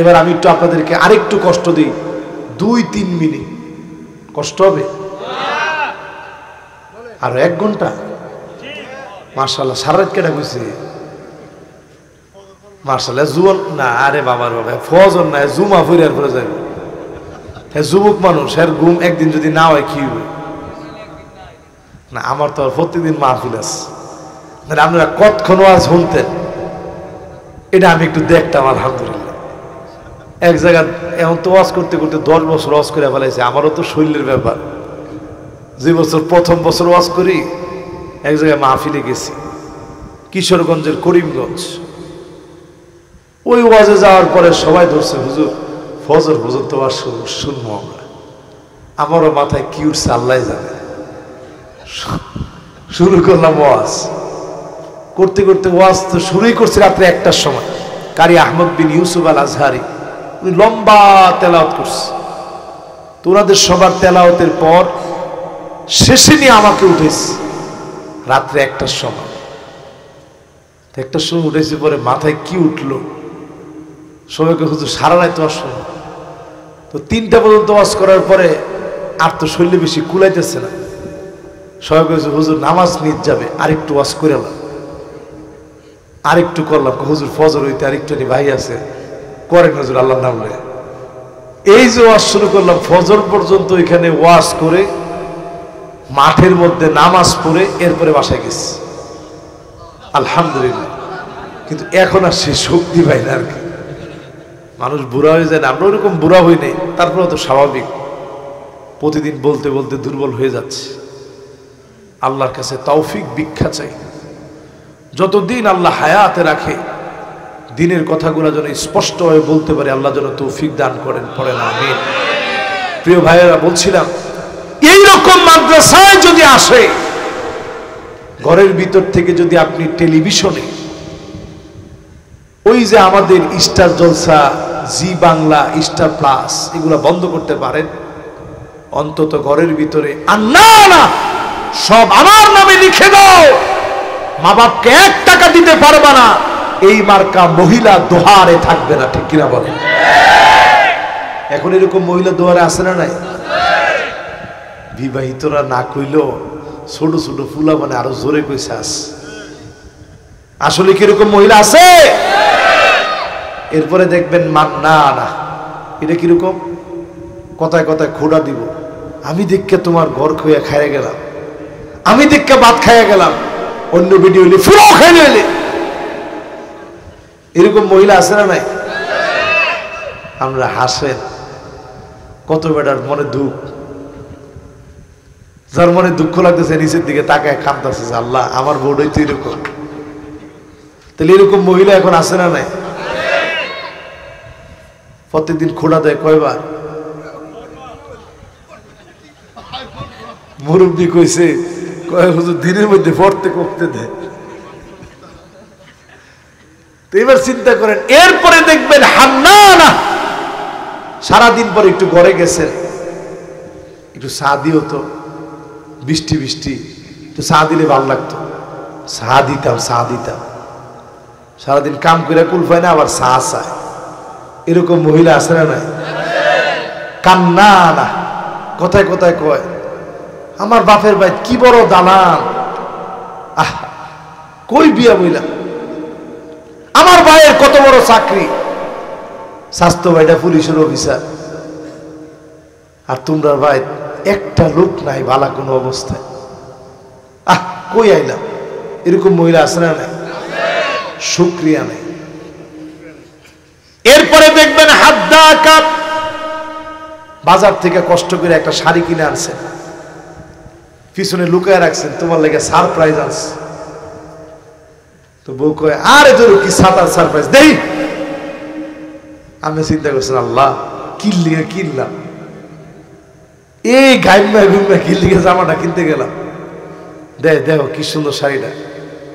এবার আমি একটু আপনাদেরকে আরেকটু কষ্ট দিই, 2-3 মিনিট কষ্ট হবে, আর 1 ঘন্টা। মাশাআল্লাহ, সারা রাত কেটে গেছে। মাশাআল্লাহ, জুয়ান না, আরে বাবার বাবা, ফজর না, জুমা ফিরার পরে যাবে। হ্যাঁ, যুবক মানুষ, এর ঘুম একদিন যদি না হয় কি হবে? না, আমার তো প্রতিদিন মাহফিল আছে, মানে আপনারা কতক্ষণ ওয়াজ শুনতেন এটা আমি একটু দেখতাম। আলহামদুলিল্লাহ এক জায়গায় এখন তো ওয়াজ করতে করতে 10 বছর ওয়াজ করে ফেলাইছে। আমারও তো শৈলের ব্যাপার, যে বছর প্রথম বছর ওয়াজ করি এক জায়গায় মাহফিলে গেছি কিশোরগঞ্জের করিমগঞ্জ। ওই ওয়াজে যাওয়ার পরে সবাই ধরছে হুজুর ফজর পর্যন্ত ওয়াজ শুনবো আমরা। আমারও মাথায় কি উঠছে আল্লাহ জানে। শুরু করলাম ওয়াজ, করতে করতে ওয়াজ তো শুরুই করছি রাত্রে 1টার সময়। কারি আহমদ বিন ইউসুফ আল আজহারি উনি লম্বা তেলাওয়াত করছে। তো ওনাদের সবার তেলাওয়াতের পর শেষে নিয়ে আমাকে উঠেছে রাত্রে 1টার সময়। 1টার সময় উঠেছি, পরে মাথায় কি উঠলো, সবাইকে হুজুর সারা রাত ওয়াজ শুনবো। তো 3টা পর্যন্ত ওয়াজ করার পরে আর তো শরীরে বেশি কুলাইতেছে না। সবাই কইছে হুজুর নামাজ নিত যাবে, আরেকটু ওয়াজ করে এলাম, আরেকটু করলাম। হুজুর ফজর হইতে আরেকটু ভাই আছে করেন হুজুর আল্লাহর নাম লয়ে। এই যে ওয়াজ শুরু করলাম ফজর পর্যন্ত এখানে ওয়াজ করে মাঠের মধ্যে নামাজ পড়ে এরপরে বাসায় গেছি আলহামদুলিল্লাহ। কিন্তু এখন আর সে শক্তি পাই না আর কি। মানুষ বুড়া হয়ে যায় না, আমরা ওরকম বুড়া হই নাই, তারপরে তো স্বাভাবিক প্রতিদিন বলতে বলতে দুর্বল হয়ে যাচ্ছে। আল্লাহর কাছে তৌফিক ভিক্ষা চাই, যতদিন আল্লাহ হায়াতে রাখে দিনের কথাগুলো যেন স্পষ্টভাবে বলতে পারে আল্লাহ যেন তৌফিক দান করেন, পড়েন আমিন। প্রিয় ভাইয়েরা, বলছিলাম এইরকম মাদ্রাসায় যদি আসে, ঘরের ভিতর থেকে যদি আপনি টেলিভিশনে ওই যে আমাদের স্টার জলসা, জি বাংলা, স্টার প্লাস এগুলো বন্ধ করতে পারেন, অন্তত ঘরের ভিতরে আর না সব আমার নামে লিখে দাও, মা বাপকে 1 টাকা দিতে পারবা না, এই মার্কা মহিলা দোহারে থাকবে না, ঠিক কিনা বলেন? এখন এরকম মহিলা দোহারে আছে না নাই? বিবাহিতরা না কইলেও ছোট ছোট ফুলা মানে আরো জোরে কইছে আস। আসলে কিরকম মহিলা আছে? এরপরে দেখবেন না এটা কিরকম কথায় কথায় খোড়া দিব, আমি দেখকে তোমার ঘর খুঁয়ে খাইয়া গেলাম, আমি দেখকে ভাত খাইয়া গেলাম, অন্য ভিডিও হইলে ফুলো খাইলে হইলে। এরকম মহিলা আছে না নাই? আমরা হাসেন, কত বেটার মনে দুঃখ, যার মনে দুঃখ লাগতেছে নিচের দিকে তাকায় কাঁদতেছে যে আল্লাহ আমার বোর্ডই তো এরকম। তাহলে এরকম মহিলা এখন আছে না নাই? প্রত্যেকদিন খোড়া দেয় কয়বার? মুরব্বী কইছে কয়েক হুজুর দিনের মধ্যে পড়তে করতে দেয়। তো এবার চিন্তা করেন, এরপরে দেখবেন হান্নানা সারাদিন পরে একটু ঘরে গেছেন, একটু চা দিও তো, বৃষ্টি বৃষ্টি একটু চা দিলে ভালো লাগতো, চা দিতাম সারাদিন কাম করে কুল পায় না, আবার চা চায়। এরকম মহিলা আছে না নাই? কান্না না কথায় কথায় কয় আমার বাপের ভাই কি বড় দালান, আহ কই বিয়া বইলা, আমার ভাইয়ের কত বড় চাকরি, স্বাস্থ্য ভাইটা পুলিশের অফিসার, আর তোমরা ভাই একটা লোক নাই বালা কোনো অবস্থায়, আহ কই আইলাম। এরকম মহিলা আছে না নাই? শুকরিয়া নাই। এরপরে দেখবেন হাদ্দা কাপ, বাজার থেকে কষ্ট করে একটা শাড়ি কিনে আনছেন, পিছনে লুকায় রাখছেন, তোমার লেগে সারপ্রাইজ আছে। তো বউ কয় আরে ধরো কি সারপ্রাইজ দেই। আমি চিন্তা করছেন আল্লাহ কিনলাম, এই ঘুমা কিল্লিগে জামাটা কিনতে গেলাম, দেখো কি সুন্দর শাড়িটা,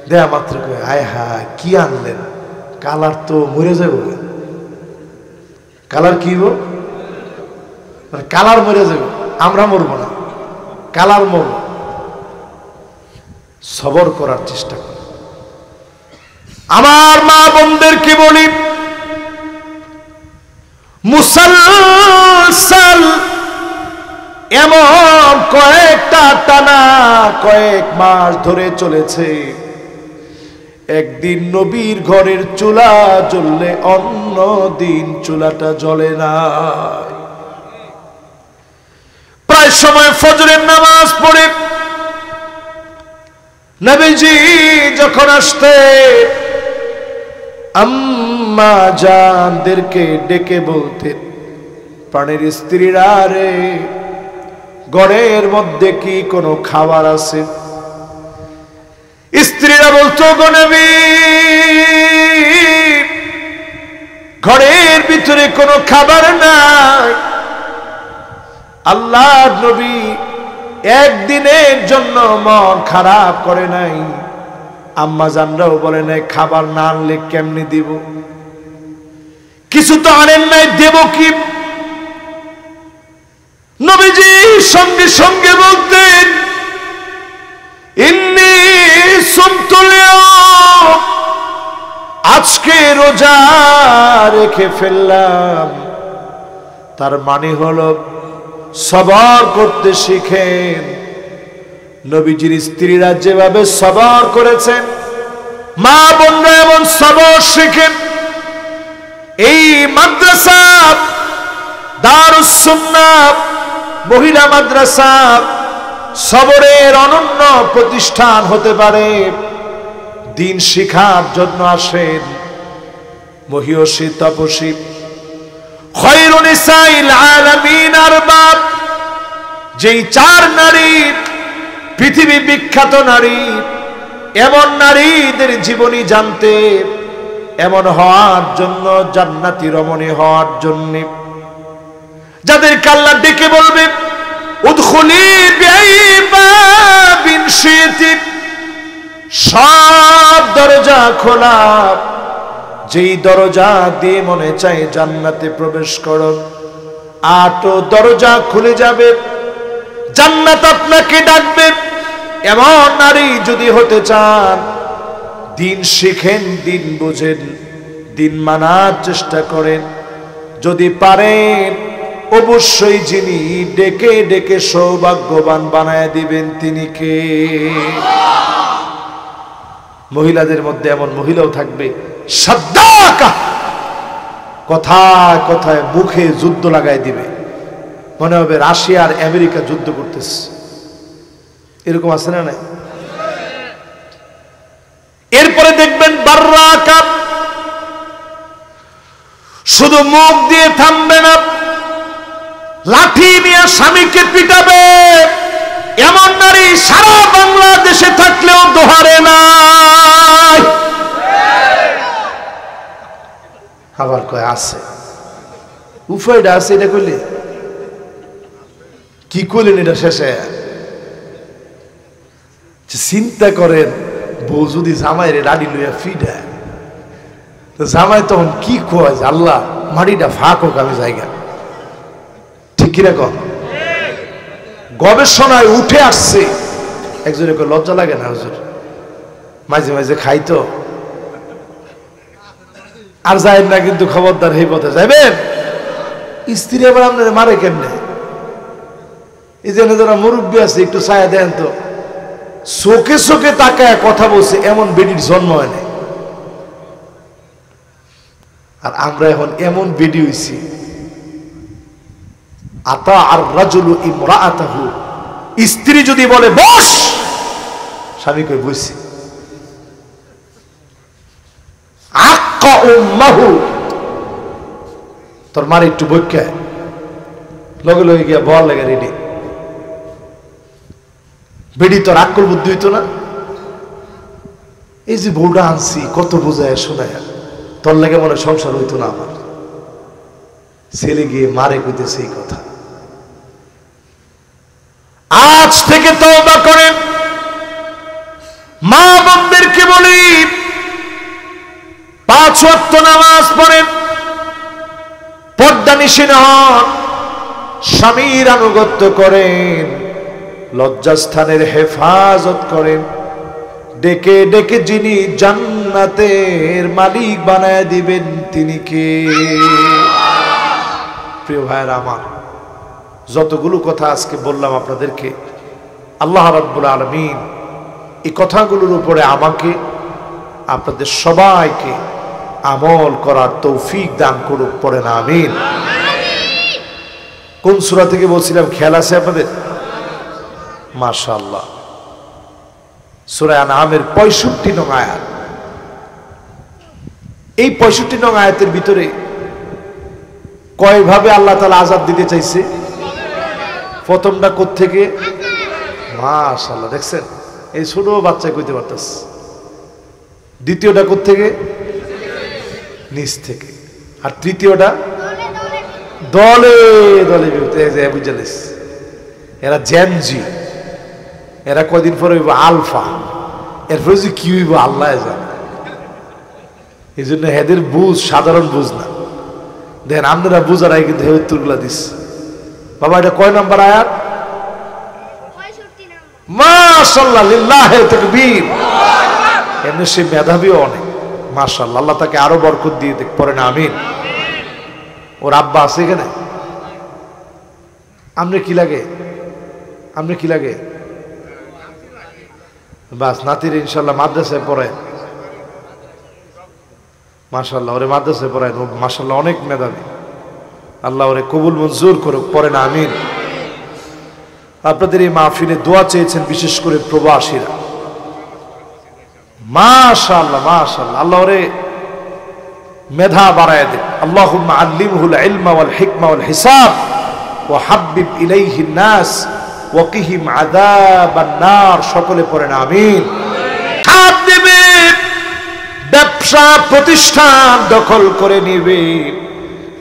দেয়া মাত্র কয় আয় হায় কি আনলেন, কালার তো মরে যাবো। কালার কি গো? কালার মরে যাবে, আমরা মরবো না, কালার মরব। সবর করার চেষ্টা কর। আমার মা বোনদেরকে বলি, মুসলসল এমন কয়েকটা টানা কয়েক মাস ধরে চলেছে, একদিন নবীর ঘরের চুলা জ্বললে অন্য দিন চুলাটা জ্বলে না। প্রায় সময় ফজরের নামাজ পড়ে নবীজি যখন আসতেন আম্মা জানদেরকে ডেকে বলতেন, প্রাণের স্ত্রীরা রে, ঘরের মধ্যে কি কোনো খাবার আছে? স্ত্রীরা বলতো, গো নবী, ঘরের ভিতরে কোনো খাবার নাই। আল্লাহর নবী একদিনের জন্য মন খারাপ করে নাই। আম্মা জানরাও বলে নাই, খাবার না আনলে কেমনি দিব? কিছু তো আনেন নাই, দেব কি? নবীজি সঙ্গে সঙ্গে বলতেন, ইন্নী সুমতুল ইয়াওম, আজকে রোজা রেখে ফেললাম। তার মানে হলো সবর করতে শিখেন। নবীজির স্ত্রীরা যেভাবে সবর করেছেন, মা বোনরা এমন সবর শিখেন। এই মাদ্রাসা দারুস সুন্নাহ মহিলা মাদ্রাসা সবরের অনন্য প্রতিষ্ঠান হতে পারে। দিন শিখার জন্য আসেন মহিয়সী তপসী খায়রুন নিসাইল আলামিন আরবাব, যেই চার নারী পৃথিবী বিখ্যাত নারী, এমন নারীদের জীবনী জানতে, এমন হওয়ার জন্য, জান্নাতি রমণী হওয়ার জন্য, যাদেরকে আল্লাহ ডেকে বলবে উদখুলি বিআইবাবিন শিতি, সব দরজা খোলা, যেই দরজা দিয়ে মনে চায় জান্নাতে প্রবেশ করো, 8 দরজা খুলে যাবে, জান্নাত আপনাকে ডাকবে। এমন নারী যদি হতে চান, দিন শিখেন, দিন বোঝেন, দিন মানার চেষ্টা করেন। যদি পারেন, অবশ্যই যিনি ডেকে ডেকে সৌভাগ্যবান বানায় দিবেন তিনি কে? মহিলাদের মধ্যে এমন মহিলাও থাকবে, সাদ্দাকা, কথায় কথায় মুখে যুদ্ধ লাগাই দিবে, মনে হবে রাশিয়া আর আমেরিকা যুদ্ধ করতেছে। এরকম আছে না নাই? এরপরে দেখবেন বাররাকা, শুধু মুখ দিয়ে থামবে না, লাঠি নিয়ে স্বামীকে পিটাবে। এমন নারী সারা বাংলাদেশে থাকলেও দোহারে নাই। আবার কয় আছে, উপায়টা আছে, এটা কইলে কি করলেন? এটা শেষে চিন্তা করেন, বউ যদি জামাইরে রাডি লইয়া ফিডা, জামাই তখন কি কয়, আল্লাহ মাটিটা ফাঁক হোক, আমি জায়গা। ঠিক কিরকম গবেষণায় উঠে আসছে। একজনে লজ্জা লাগে না হুজুর? মাঝে মাঝে খাইতো আর যায় না, কিন্তু খবরদার এই পথে যাবেন। স্ত্রী আবার আপনার মারে কেমনে? এই জন্য যারা মুরব্বী আছে একটু ছায়া দেন তো, চোখে চোখে তাকায় কথা বলছে, এমন বেডির জন্ম হয় না। আর আমরা এখন এমন বেডি হইছি, আতা আর রাজুলু ইমরাআতাহু, স্ত্রী যদি বলে বস, স্বামী কই বসি। আক্কা উম্মাহু, তোর মার একটু বইকায়, লগে লগে গিয়া বল লাগে রেডি। বেডি তোর আক্কল বুদ্ধি হইতো না? এই যে বউটা আনছি, কত বোঝায় শোনায়, তোর লাগে মনে সংসার হইতো না আমার। ছেলে গিয়ে মারে কইতেছে এই কথা। আজ থেকে তওবা করেন। মা বোনদেরকে বলি, 5 ওয়াক্ত নামাজ পড়েন, পর্দানিশীন হন, স্বামীর আনুগত্য করেন, লজ্জাস্থানের হেফাজত করেন। ডেকে ডেকে যিনি জান্নাতের মালিক বানায় দিবেন তিনি কে? প্রিয় ভাইয়েরা আমার, যতগুলো কথা আজকে বললাম আপনাদেরকে, আল্লাহ রাব্বুল আলামিন এই কথাগুলোর উপরে আমাকে, আপনাদের সবাইকে আমল করার তৌফিক দান করুক, পড়েন আমিন। কোন সূরা থেকে বলছিলাম, খেয়াল আছে আপনাদের? মাশাআল্লাহ। সূরা আনআমের 65 নং আয়াত। এই 65 নং আয়াতের ভিতরে কয়ভাবে আল্লাহ তাআলা আযাব দিতে চাইছে? প্রথমটা কোত্থেকে? মাশাআল্লাহ, দেখছেন এই ছোট বাচ্চা কইতে পারতাছে। দ্বিতীয়টা কোত্থেকে? নিচ থেকে। আর তৃতীয়টা দলে দলে বুঝালিস। এরা জেনজি, এরা কদিন পরে হইব আলফা, এরপরে যে কি হইব আল্লাহ জানে। এই জন্য এদের বুঝ সাধারণ বুঝ না। দেখেন আপনারা বুঝারাই কিন্তু হে উত্তরগুলা দিস। বাবা এটা কয় নাম্বার আয়াত? মাশাআল্লাহ, লিল্লাহি তাকবীর। এমনি সে মেধাবীও অনেক, মাশাআল্লাহ। আল্লাহ তাকে আরো বরকত দিয়ে দেখ, পড়েন আমিন। ওর আব্বা আছে এখানে? আপনি কি লাগে? আপনি কি লাগে? বাস নাতির ইনশাল্লাহ মাদ্রাসায় পড়েন, মাশাআল্লাহ। ওরে মাদ্রাসায় পড়েন, ও মাশাআল্লাহ অনেক মেধাবী। আল্লাহ ওরে কবুল মঞ্জুর করুক, পড়েন আমিন। আপনাদের এই মাহফিলে দোয়া চেয়েছেন বিশেষ করে প্রবাসীরা, মাশাআল্লাহ মাশাআল্লাহ। আল্লাহ ওরে মেধা বাড়ায় দেন। আল্লাহুম্মা আল্লিমহুল ইলমা ওয়াল হিকমা ওয়াল হিসাব ওয়া হাব্বিব ইলাইহিন নাস ওয়া কিহিম আযাবান নার। সকলে পড়েন আমিন। হাত দিবে, ব্যবসা প্রতিষ্ঠান দখল করে নিবে,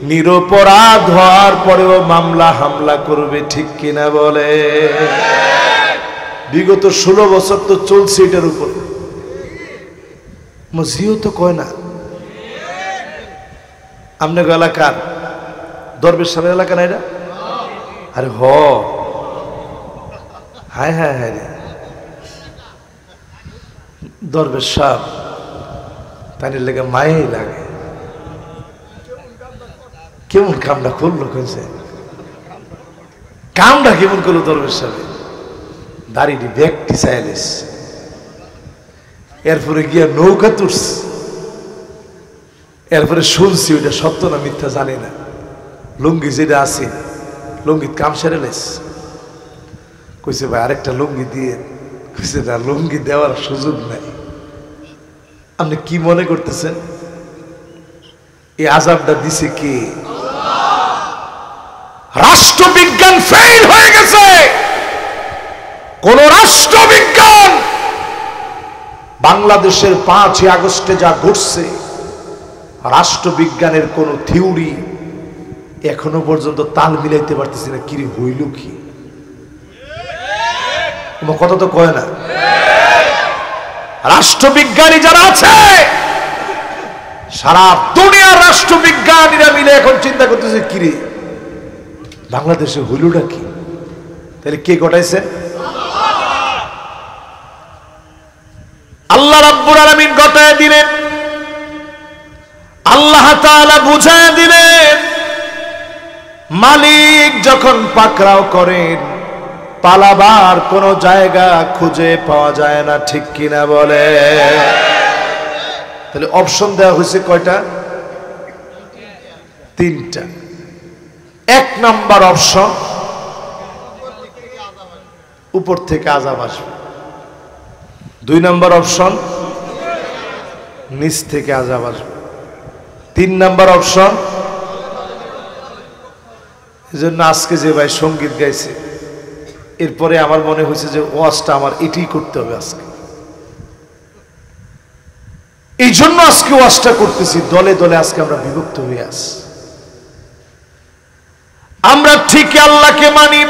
নিরপরাধ হওয়ার পরেও মামলা হামলা করবে, ঠিক কিনা বলে? বিগত 16 বছর তো চলছে এটার উপর। মজিও তো কয় না। আপনার এলাকার দরবেশ সাহেবের এলাকা না এটা? আরে হায় হায় হায় রে, দরবেশ সাহেব তাই লেগে মায়েই লাগে। কেমন কামটা করলো, কেছে কামটা কেমন করলো দরবেশ সাহেব? দাড়িটি ব্যক্তি চাইলিস, এরপরে গিয়া নৌকা তুলছে। এরপরে শুনছি ওইটা সত্য না মিথ্যা জানি না, লুঙ্গি যেটা আছে লুঙ্গিত কাম সেরে লেস। কইছে ভাই আরেকটা লুঙ্গি দিয়ে। কইছে না, লুঙ্গি দেওয়ার সুযোগ নাই। আপনি কি মনে করতেছেন এই আযাবটা দিছে কে? রাষ্ট্রবিজ্ঞান ফেল হয়ে গেছে। কোন রাষ্ট্রবিজ্ঞান বাংলাদেশের 5ই আগস্টে যা ঘটছে, রাষ্ট্রবিজ্ঞানের কোন থিওরি এখনো পর্যন্ত তাল মিলাইতে পারতেছি না। কি হইল কি? তোমার কথা তো কয় না। রাষ্ট্রবিজ্ঞানী যারা আছে, সারা দুনিয়ার রাষ্ট্রবিজ্ঞানীরা মিলে এখন চিন্তা করতেছে কিরে বাংলাদেশে হইলটা কি? তাহলে কে ঘটাইছে? আল্লাহ রাব্বুল আলামিন ঘটায় দিলেন। আল্লাহ তাআলা বুঝায় দিলেন। মালিক যখন পাকড়াও করেন, পালাবার কোন জায়গা খুঁজে পাওয়া যায় না, ঠিক কিনা বলে? তাহলে অপশন দেওয়া হয়েছে কয়টা? 3টা। 1 নাম্বার অপশন, উপর থেকে আযাব আসবে। 2 নাম্বার অপশন, নিচ থেকে আযাব আসবে। 3 নাম্বার অপশন, এজন্য আজকে যে ভাই সঙ্গীত গাইছে, এরপরে আমার মনে হয়েছে যে ওয়াজটা আমার এটাই করতে হবে আজকে। এই জন্য আজকে ওয়াজটা করতেছি। দলে দলে আজকে আমরা বিভক্ত হয়ে আছি। আমরা ঠিকই আল্লাহকে মানি,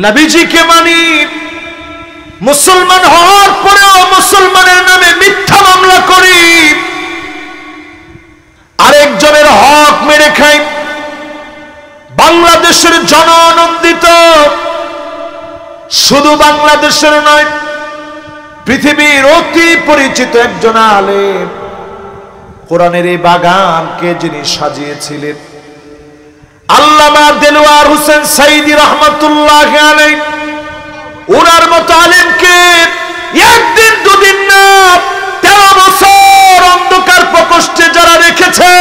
নবীজিকে মানি, মুসলমান হওয়ার পরেও মুসলমানের নামে মিথ্যা মামলা করি, আরেকজনের হক মেরে খাই। বাংলাদেশের জননন্দিত, শুধু বাংলাদেশের নয় পৃথিবীর অতি পরিচিত একজন আলেম, কোরআনের এই বাগানকে যিনি সাজিয়েছিলেন, আল্লামা দেলোয়ার হোসেন সাইদি রহমাতুল্লাহ আলাইহি, ওনার মতো আলেমকে একদিন দুদিন না 13 বছর অন্ধকার প্রকোষ্ঠে যারা রেখেছে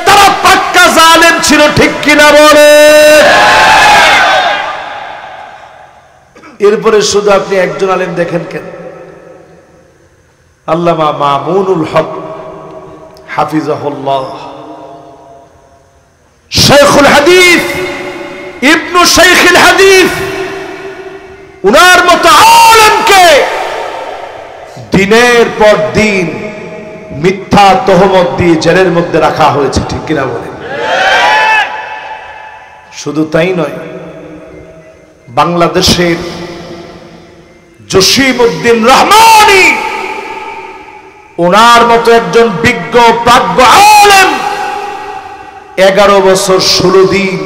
তারা পাক্কা জালেম ছিল, ঠিক কিনা বলে? এরপরে শুধু আপনি একজন আলেম দেখেন কেন, আল্লামা মামুনুল হক হাফিজাহুল্লাহ, শাইখুল হাদিস, ইবনু শাইখুল হাদিস, উনার মতো আলেমকে দিনের পর দিন মিথ্যা তহমত দিয়ে জেলের মধ্যে রাখা হয়েছে, ঠিক কিনা বলেন? শুধু তাই নয়, বাংলাদেশের জসিমউদ্দিন রহমানী, ওনার মতো একজন বিজ্ঞ প্রাজ্ঞ আলেম 11 বছর 16 দিন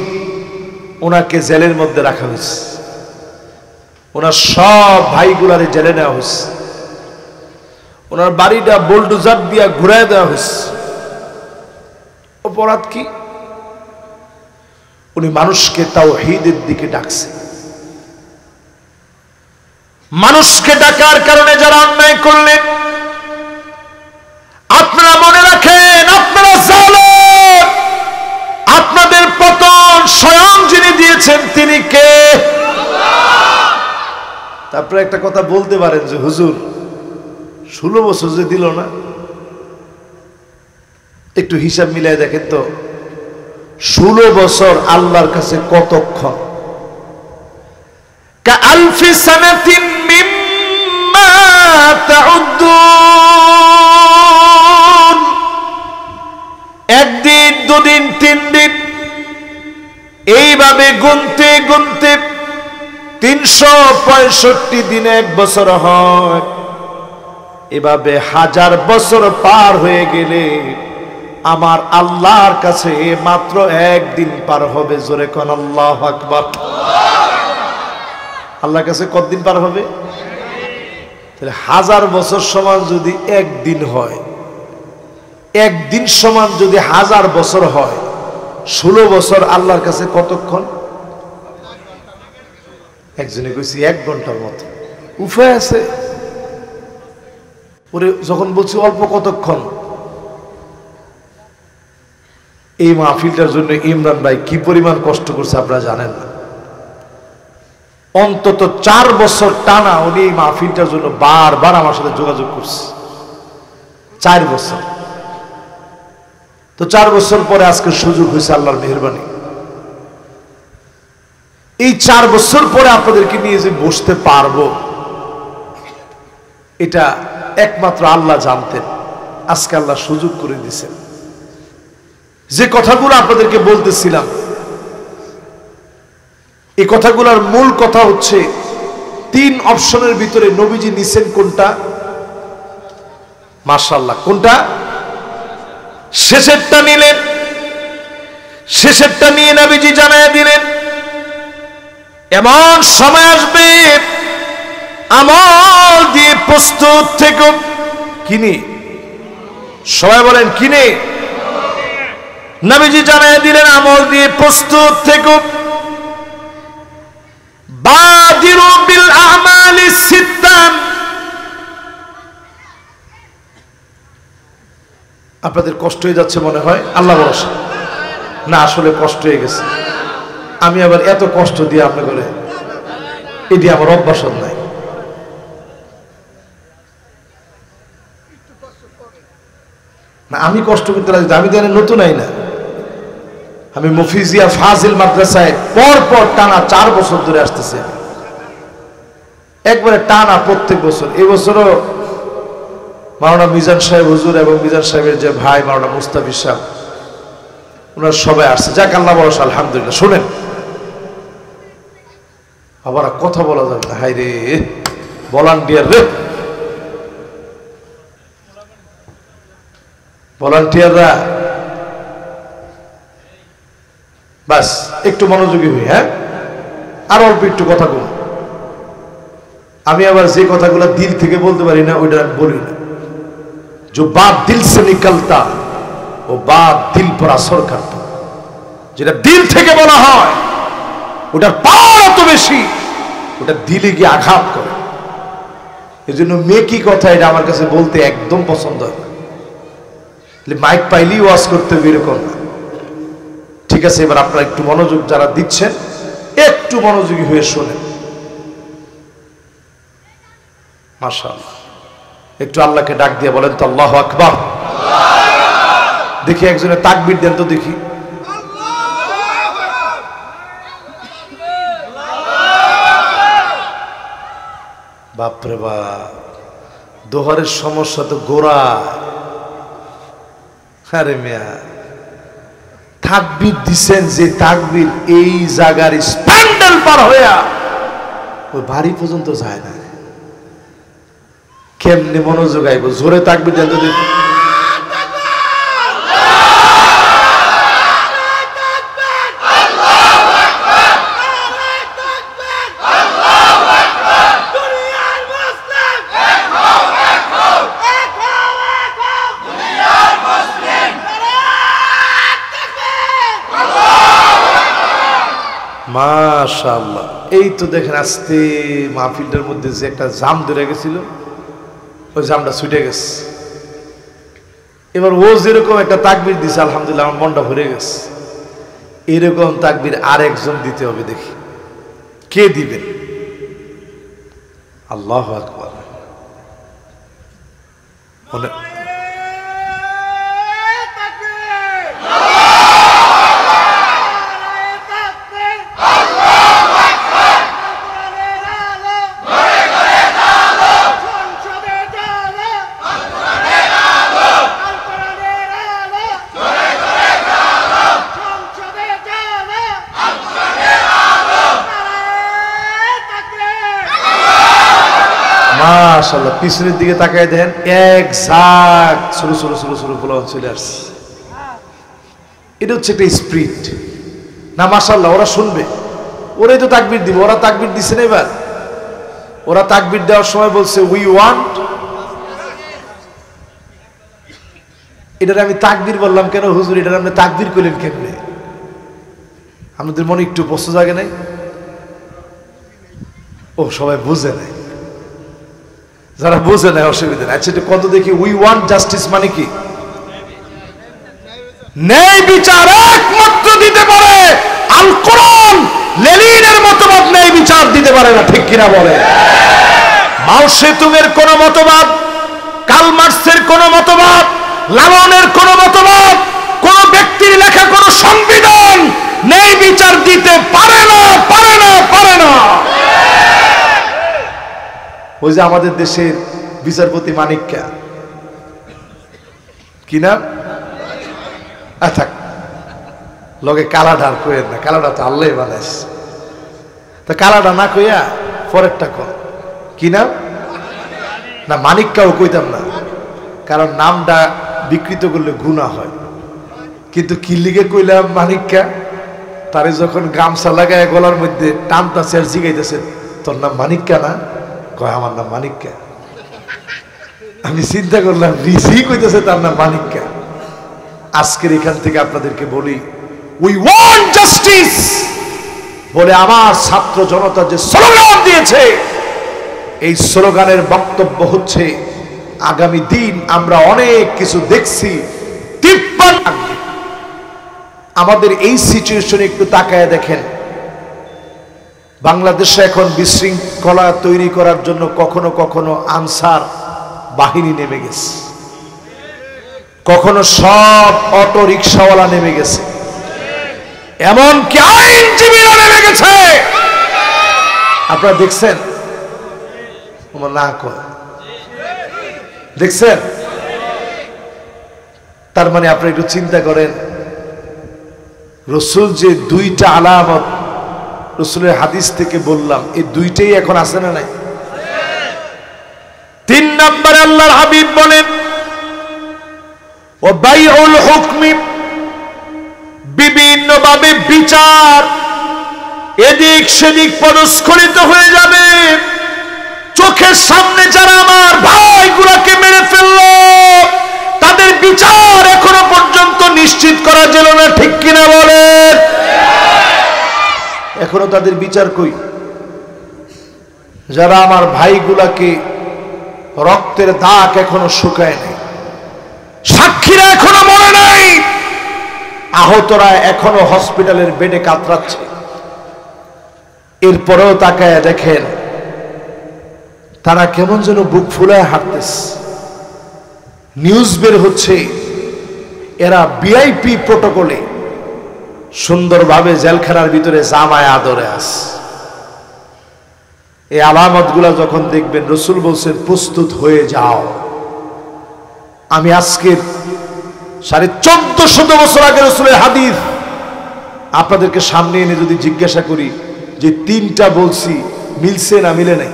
ওনাকে জেলের মধ্যে রাখা হয়েছে। ওনার সব ভাইগুলারে জেলে নেওয়া হয়েছে, ওনার বাড়িটা বুলডোজার দিয়া ঘুরায় দেওয়া হয়েছে। অপরাধ কি? উনি মানুষকে তাওহীদের দিকে ডাকছে। মানুষকে ডাকার কারণে যারা অন্যায় করলেন, আপনারা মনে রাখেন, আপনারা জালেম, আপনাদের পতন স্বয়ং যিনি দিয়েছেন তিনি কে? তারপরে একটা কথা বলতে পারেন যে হুজুর 16 বছর যে দিল না, একটু হিসাব মিলাই দেখেন তো 16 বছর আল্লাহর কাছে কতক্ষণ? কাআলফি সানাতিন মিম্মা তাউদ্দুন, একদিন, দুদিন, 3 দিন, এইভাবে গুনতে গুনতে 365 দিনে 1 বছর হয়। এভাবে 1000 বছর পার হয়ে গেলে আমার আল্লাহর কাছে মাত্র 1 দিন পার হবে। জোরে কোন আল্লাহু আকবার। আল্লাহর কাছে কতদিন পার হবে? তাহলে 1000 বছর সমান যদি 1 দিন হয়, 1 দিন সমান যদি 1000 বছর হয়, 16 বছর আল্লাহর কাছে কতক্ষণ? একজনে কইছি 1 ঘন্টার মতো। উপায় আছে? ওরে যখন বলছি অল্প কতক্ষণ, এই মাহফিলটার জন্য ইমরান ভাই কি পরিমাণ কষ্ট করছে আপনারা জানেন না। অন্তত 4 বছর টানা উনি এই মাহফিলটার জন্য বারবার আমার সাথে যোগাযোগ করছে। 4 বছর। তো 4 বছর পরে আজকে সুযোগ হয়েছে আল্লাহর মেহেরবানি। এই 4 বছর পরে আপনাদেরকে নিয়ে যে বসতে পারবো, এটা একমাত্র আল্লাহ জানতেন। আজকে আল্লাহ সুযোগ করে দিয়েছেন। যে কথাগুলো আপনাদেরকে বলতেছিলাম, এই কথাগুলোর মূল কথা হচ্ছে 3 অপশনের ভিতরে নবীজি নিছেন কোনটা? মাশাআল্লাহ, কোনটা? শেষেরটা নিলেন। শেষেরটা নিয়ে নবীজি জানায় দিলেন এমন সময় আসবে আমল দিয়ে প্রস্তুত থেকে কিনে, সবাই বলেন কিনে। নবীজি জানায় দিলেন আমল দিয়ে প্রস্তুত থেকে বাদিরু বিল আমালি সিত্তান। আপনাদের কষ্ট হয়ে যাচ্ছে মনে হয়, আল্লাহ ভরসা না, আসলে কষ্ট হয়ে গেছে। আমি আবার এত কষ্ট দিয়ে আপনাকে বলে, এটি আমার অভ্যাস নাই। না, আমি কষ্ট করতে লাগছি, আমি তো নতুন আই না। আমি মুফিজিয়া ফাজিল মাদ্রাসায় পর টানা 4 বছর ধরে আসতেছে, একবারে টানা প্রত্যেক বছর। এই বছরও মাওলানা মিজান সাহেব হুজুর এবং মিজান সাহেবের যে ভাই মাওলানা মুস্তাফিজ সাহেব, ওনারা সবাই আসছে। যাক, আল্লাহ ভরসা, আলহামদুলিল্লাহ। শোনেন, আবার কথা বলা যাবে না। হাই রে ভলান্টিয়ার রে, ভলান্টিয়াররা বাস একটু মনোযোগী হই। হ্যাঁ, আর অল্প একটু কথা বলুন। আমি আবার যে কথাগুলো দিল থেকে বলতে পারি না, ওইটা আমি বলি না। जो बात दिल से निकलता वो बात दिल पर असर करता। যেটা দিল থেকে বলা হয় ওটার পাওয়ার এত বেশি, ওটা দিলে গিয়ে আঘাত করে। এই জন্য মেকি কথা এটা আমার কাছে বলতে একদম পছন্দ হয় না। মাইক পাইলেই ওয়াজ করতে এরকম না। ঠিক আছে, এবার আপনারা একটু মনোযোগ যারা দিচ্ছেন, একটু মনোযোগী হয়ে শোনেন। মাশাআল্লাহ। একটু আল্লাহকে ডাক দিয়ে বলেন তো আল্লাহু আকবার। দেখি একজনের তাকবীর দেন তো দেখি। বাপরে বাপ, দোহারের সমস্যা তো গোড়া। আরে মিয়া, তাকবীর দিছেন যে তাকবীর এই জায়গার স্প্যান্ডেল পার হইয়া ওই বাড়ি পর্যন্ত যায় না। কেমনে মনোযোগ আইব? জোরে তাকবীর দেন তো দেখি। মাশাআল্লাহ। এই তো দেখেন আস্তে মাহফিলটার মধ্যে যে একটা জাম ধরে গেছিল, ওই জামটা ছুটে গেছে। এবার ও যেরকম একটা তাকবীর দিছে, আলহামদুলিল্লাহ আমার মনটা ভরে গেছে। এরকম তাকবীর আরেকজন দিতে হবে, দেখি কে দিবেন। আল্লাহু আকবার। মাশাআল্লাহ। পিছনের দিকে তাকায় দেখেন এক ঝাঁক ছোট ছোট ছোট ছোট পোলাপান চলে আসছে। এটা হচ্ছে একটা স্পিরিট না? মাশাআল্লাহ। ওরা শুনবে, ওরাই তো তাকবীর দিবে। ওরা তাকবীর দিচ্ছে না এবার। ওরা তাকবীর দেওয়ার সময় বলছে উই ওয়ান্ট। এটার আমি তাকবীর বললাম কেন হুজুর? এটার আপনি তাকবীর করলেন কেমনে? আমাদের মনে একটু প্রশ্ন জাগে নাই? ও সবাই বুঝে নাই। যারা বুঝে নেয় অসুবিধা নেই। আচ্ছা, কত দেখি। উই ওয়ান্ট জাস্টিস মানে কি? ন্যায় বিচার একমাত্র দিতে পারে আল কোরআন। লেনিনের মতবাদ ন্যায় বিচার দিতে পারে না, ঠিক কিনা বলে? মাও সেতুংয়ের কোন মতবাদ, কার্ল মার্কসের কোন মতবাদ, লালনের কোন মতবাদ, কোন ব্যক্তির লেখা কোন সংবিধান ন্যায় বিচার দিতে পারে না, পারে না, পারে না। ওই যে আমাদের দেশের বিচারপতি মানিক্কা, কি নাম? থাক, লগে কালাডার কইেন না, কালাডা তো আল্লাহ বানাইস। তা কালাডা না কইয়া পরেরটা কর, কি নাম? না মানিক্কাও কইতাম না, কারণ নামটা বিকৃত করলে গুনাহ হয়। কিন্তু কি লিগে কইলাম মানিক্কা? তারে যখন গামছা লাগায় গলার মধ্যে টানতাছে আর জিগাইতেছে, তোর নাম মানিক্কা না? কয় আমার নাম মানিক্কা। আমি চিন্তা করলাম রিসি কইতেছে তার নাম মানিক্কা। আজকের এখান থেকে আপনাদেরকে বলি উই ওয়ান্ট জাস্টিস বলে আমার ছাত্র জনতা যে স্লোগান দিয়েছে, এই স্লোগানের বক্তব্য হচ্ছে আগামী দিন আমরা অনেক কিছু দেখছি। আমাদের এই সিচুয়েশনে একটু তাকায় দেখেন, বাংলাদেশে এখন বিশৃঙ্খলা তৈরি করার জন্য কখনো কখনো আনসার বাহিনী নেমে গেছে, কখনো সব অটো রিক্সাওয়ালা নেমে গেছে, এমনকি আইনজীবীরা নেমে গেছে। আপনারা দেখছেন না? দেখছেন? তার মানে আপনি একটু চিন্তা করেন, রসুল যে দুইটা আলামত রসুলের হাদিস থেকে বললাম, এই দুইটাই এখন আছে না নাই? 3 নম্বরে আল্লাহর হাবিব বলেন ও বাইউল হুকমি, বিভিন্ন ভাবে বিচার এদিক সেদিক পদস্খলিত হয়ে যাবে। চোখের সামনে যারা আমার ভাইগুলোকে মেরে ফেললো তাদের বিচার এখনো পর্যন্ত নিশ্চিত করা গেল না, ঠিক কিনা বলেন? এখনো তাদের বিচার কই? যারা আমার ভাইগুলাকে রক্তের দাগ এখনো শুকায় নাই, সাক্ষীরা এখনো মরে নাই, আহতরা এখনো হসপিটালের বেডে কাতরাচ্ছে। এরপরেও তাকায় দেখেন তারা কেমন যেন বুক ফুলায় হাঁটতেছে। নিউজ বের হচ্ছে এরা ভিআইপি প্রটোকলে সুন্দরভাবে জেলখানার ভিতরে জামায় আদরে আছে। এই আলামতগুলা যখন দেখবেন, রসুল বলছেন প্রস্তুত হয়ে যাও। আমি আজকের 1450 বছর আগে রসুলের হাদিস আপনাদেরকে সামনে এনে যদি জিজ্ঞাসা করি যে 3টা বলছি মিলছে না মিলে নাই,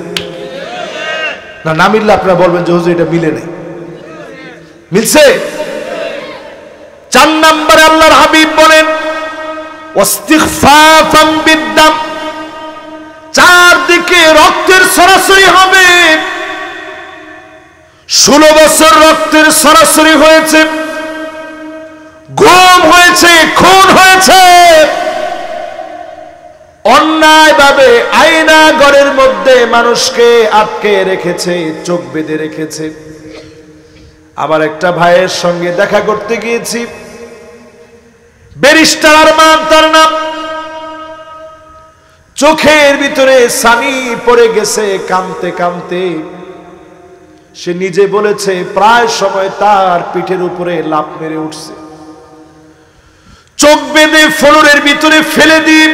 না মিললে আপনারা বলবেন যে হুজুর এটা মিলে নাই। মিলছে। 4 নম্বরে আল্লাহর হাবিব বলেন ওয়াস্তিগফাফাম বিদ্দাম, চারদিকে রক্তের সরাসরি হবে। 16 বছর রক্তের সরাসরি হয়েছে, গুম হয়েছে, খুন হয়েছে, অন্যায়ভাবে আয়না ঘরের মধ্যে মানুষকে আটকে রেখেছে, চোখ বেঁধে রেখেছে। আমার একটা ভাইয়ের সঙ্গে দেখা করতে গিয়েছি, ব্যারিস্টার আরমান তার নাম। চোখের ভিতরে সানি পড়ে গেছে, কাঁদতে কাঁদতে সে নিজে বলেছে প্রায় সময় তার পিঠের উপরে লাফ মেরে উঠছে। চোখ বেঁধে ফ্লোরের ভিতরে ফেলে দিয়ে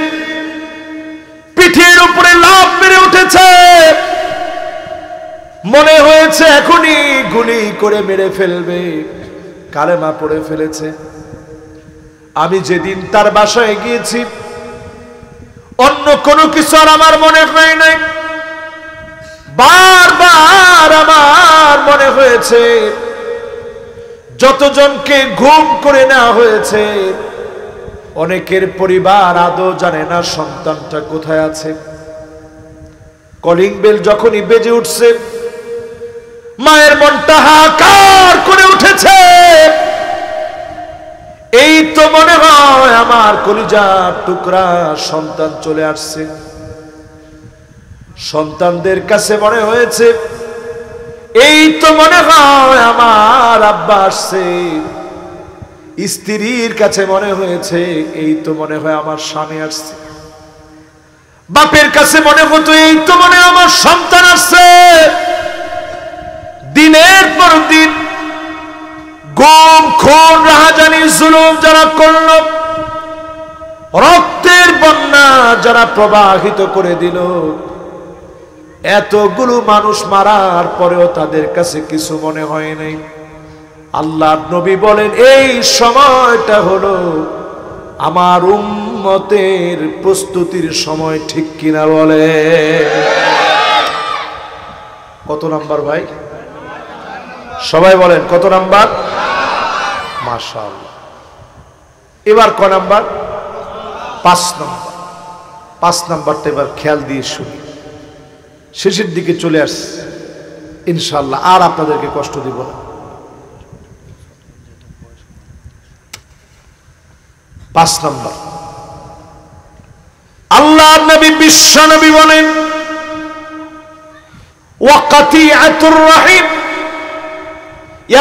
পিঠের উপরে লাফ মেরে উঠেছে। মনে হয়েছে এখনই গুলি করে মেরে ফেলবে, কালেমা পড়ে ফেলেছে। আমি যেদিন তার বাসায় গিয়েছি অন্য কোনো কিছু আর আমার মনে হয় নাই, বারবার আমার মনে হয়েছে যতজনকে গুম করে নেওয়া হয়েছে অনেকের পরিবার আদৌ জানে না সন্তানটা কোথায় আছে। কলিং বেল যখনই বেজে উঠছে মায়ের মনটা হাহাকার করে উঠেছে। এই তো মনে হয় আমার কলিজার টুকরা সন্তান চলে আসছে। সন্তানদের কাছে মনে হয়েছে এই তো মনে হয় আমার আব্বা আসছে। স্ত্রীর কাছে মনে হয়েছে এই তো মনে হয় আমার স্বামী আসছে। বাপের কাছে মনে হতো এই তো মনে হয় আমার সন্তান আসছে। দিনের পর দিন গুম, খুন, রাহাজানি, জুলুম যারা করল, রক্তের বন্যা যারা প্রবাহিত করে দিল, এতগুলো মানুষ মারার পরেও তাদের কাছে কিছু মনে হয় নাই। আল্লাহর নবী বলেন এই সময়টা হলো আমার উম্মতের প্রস্তুতির সময়, ঠিক কিনা বলে? কত নাম্বার ভাই? সবাই বলেন কত নাম্বার? মাশাআল্লাহ। এবার ক নাম্বার? 5 নাম্বার। 5 নাম্বারটা এবার খেয়াল দিয়ে শুনি। শেষের দিকে চলে আসছে ইনশাআল্লাহ, আর আপনাদেরকে কষ্ট দিব না। 5 নাম্বার, আল্লাহর নবী বিশ্ব নবী বলেন ওয়াকাতিআতুর রাহিম,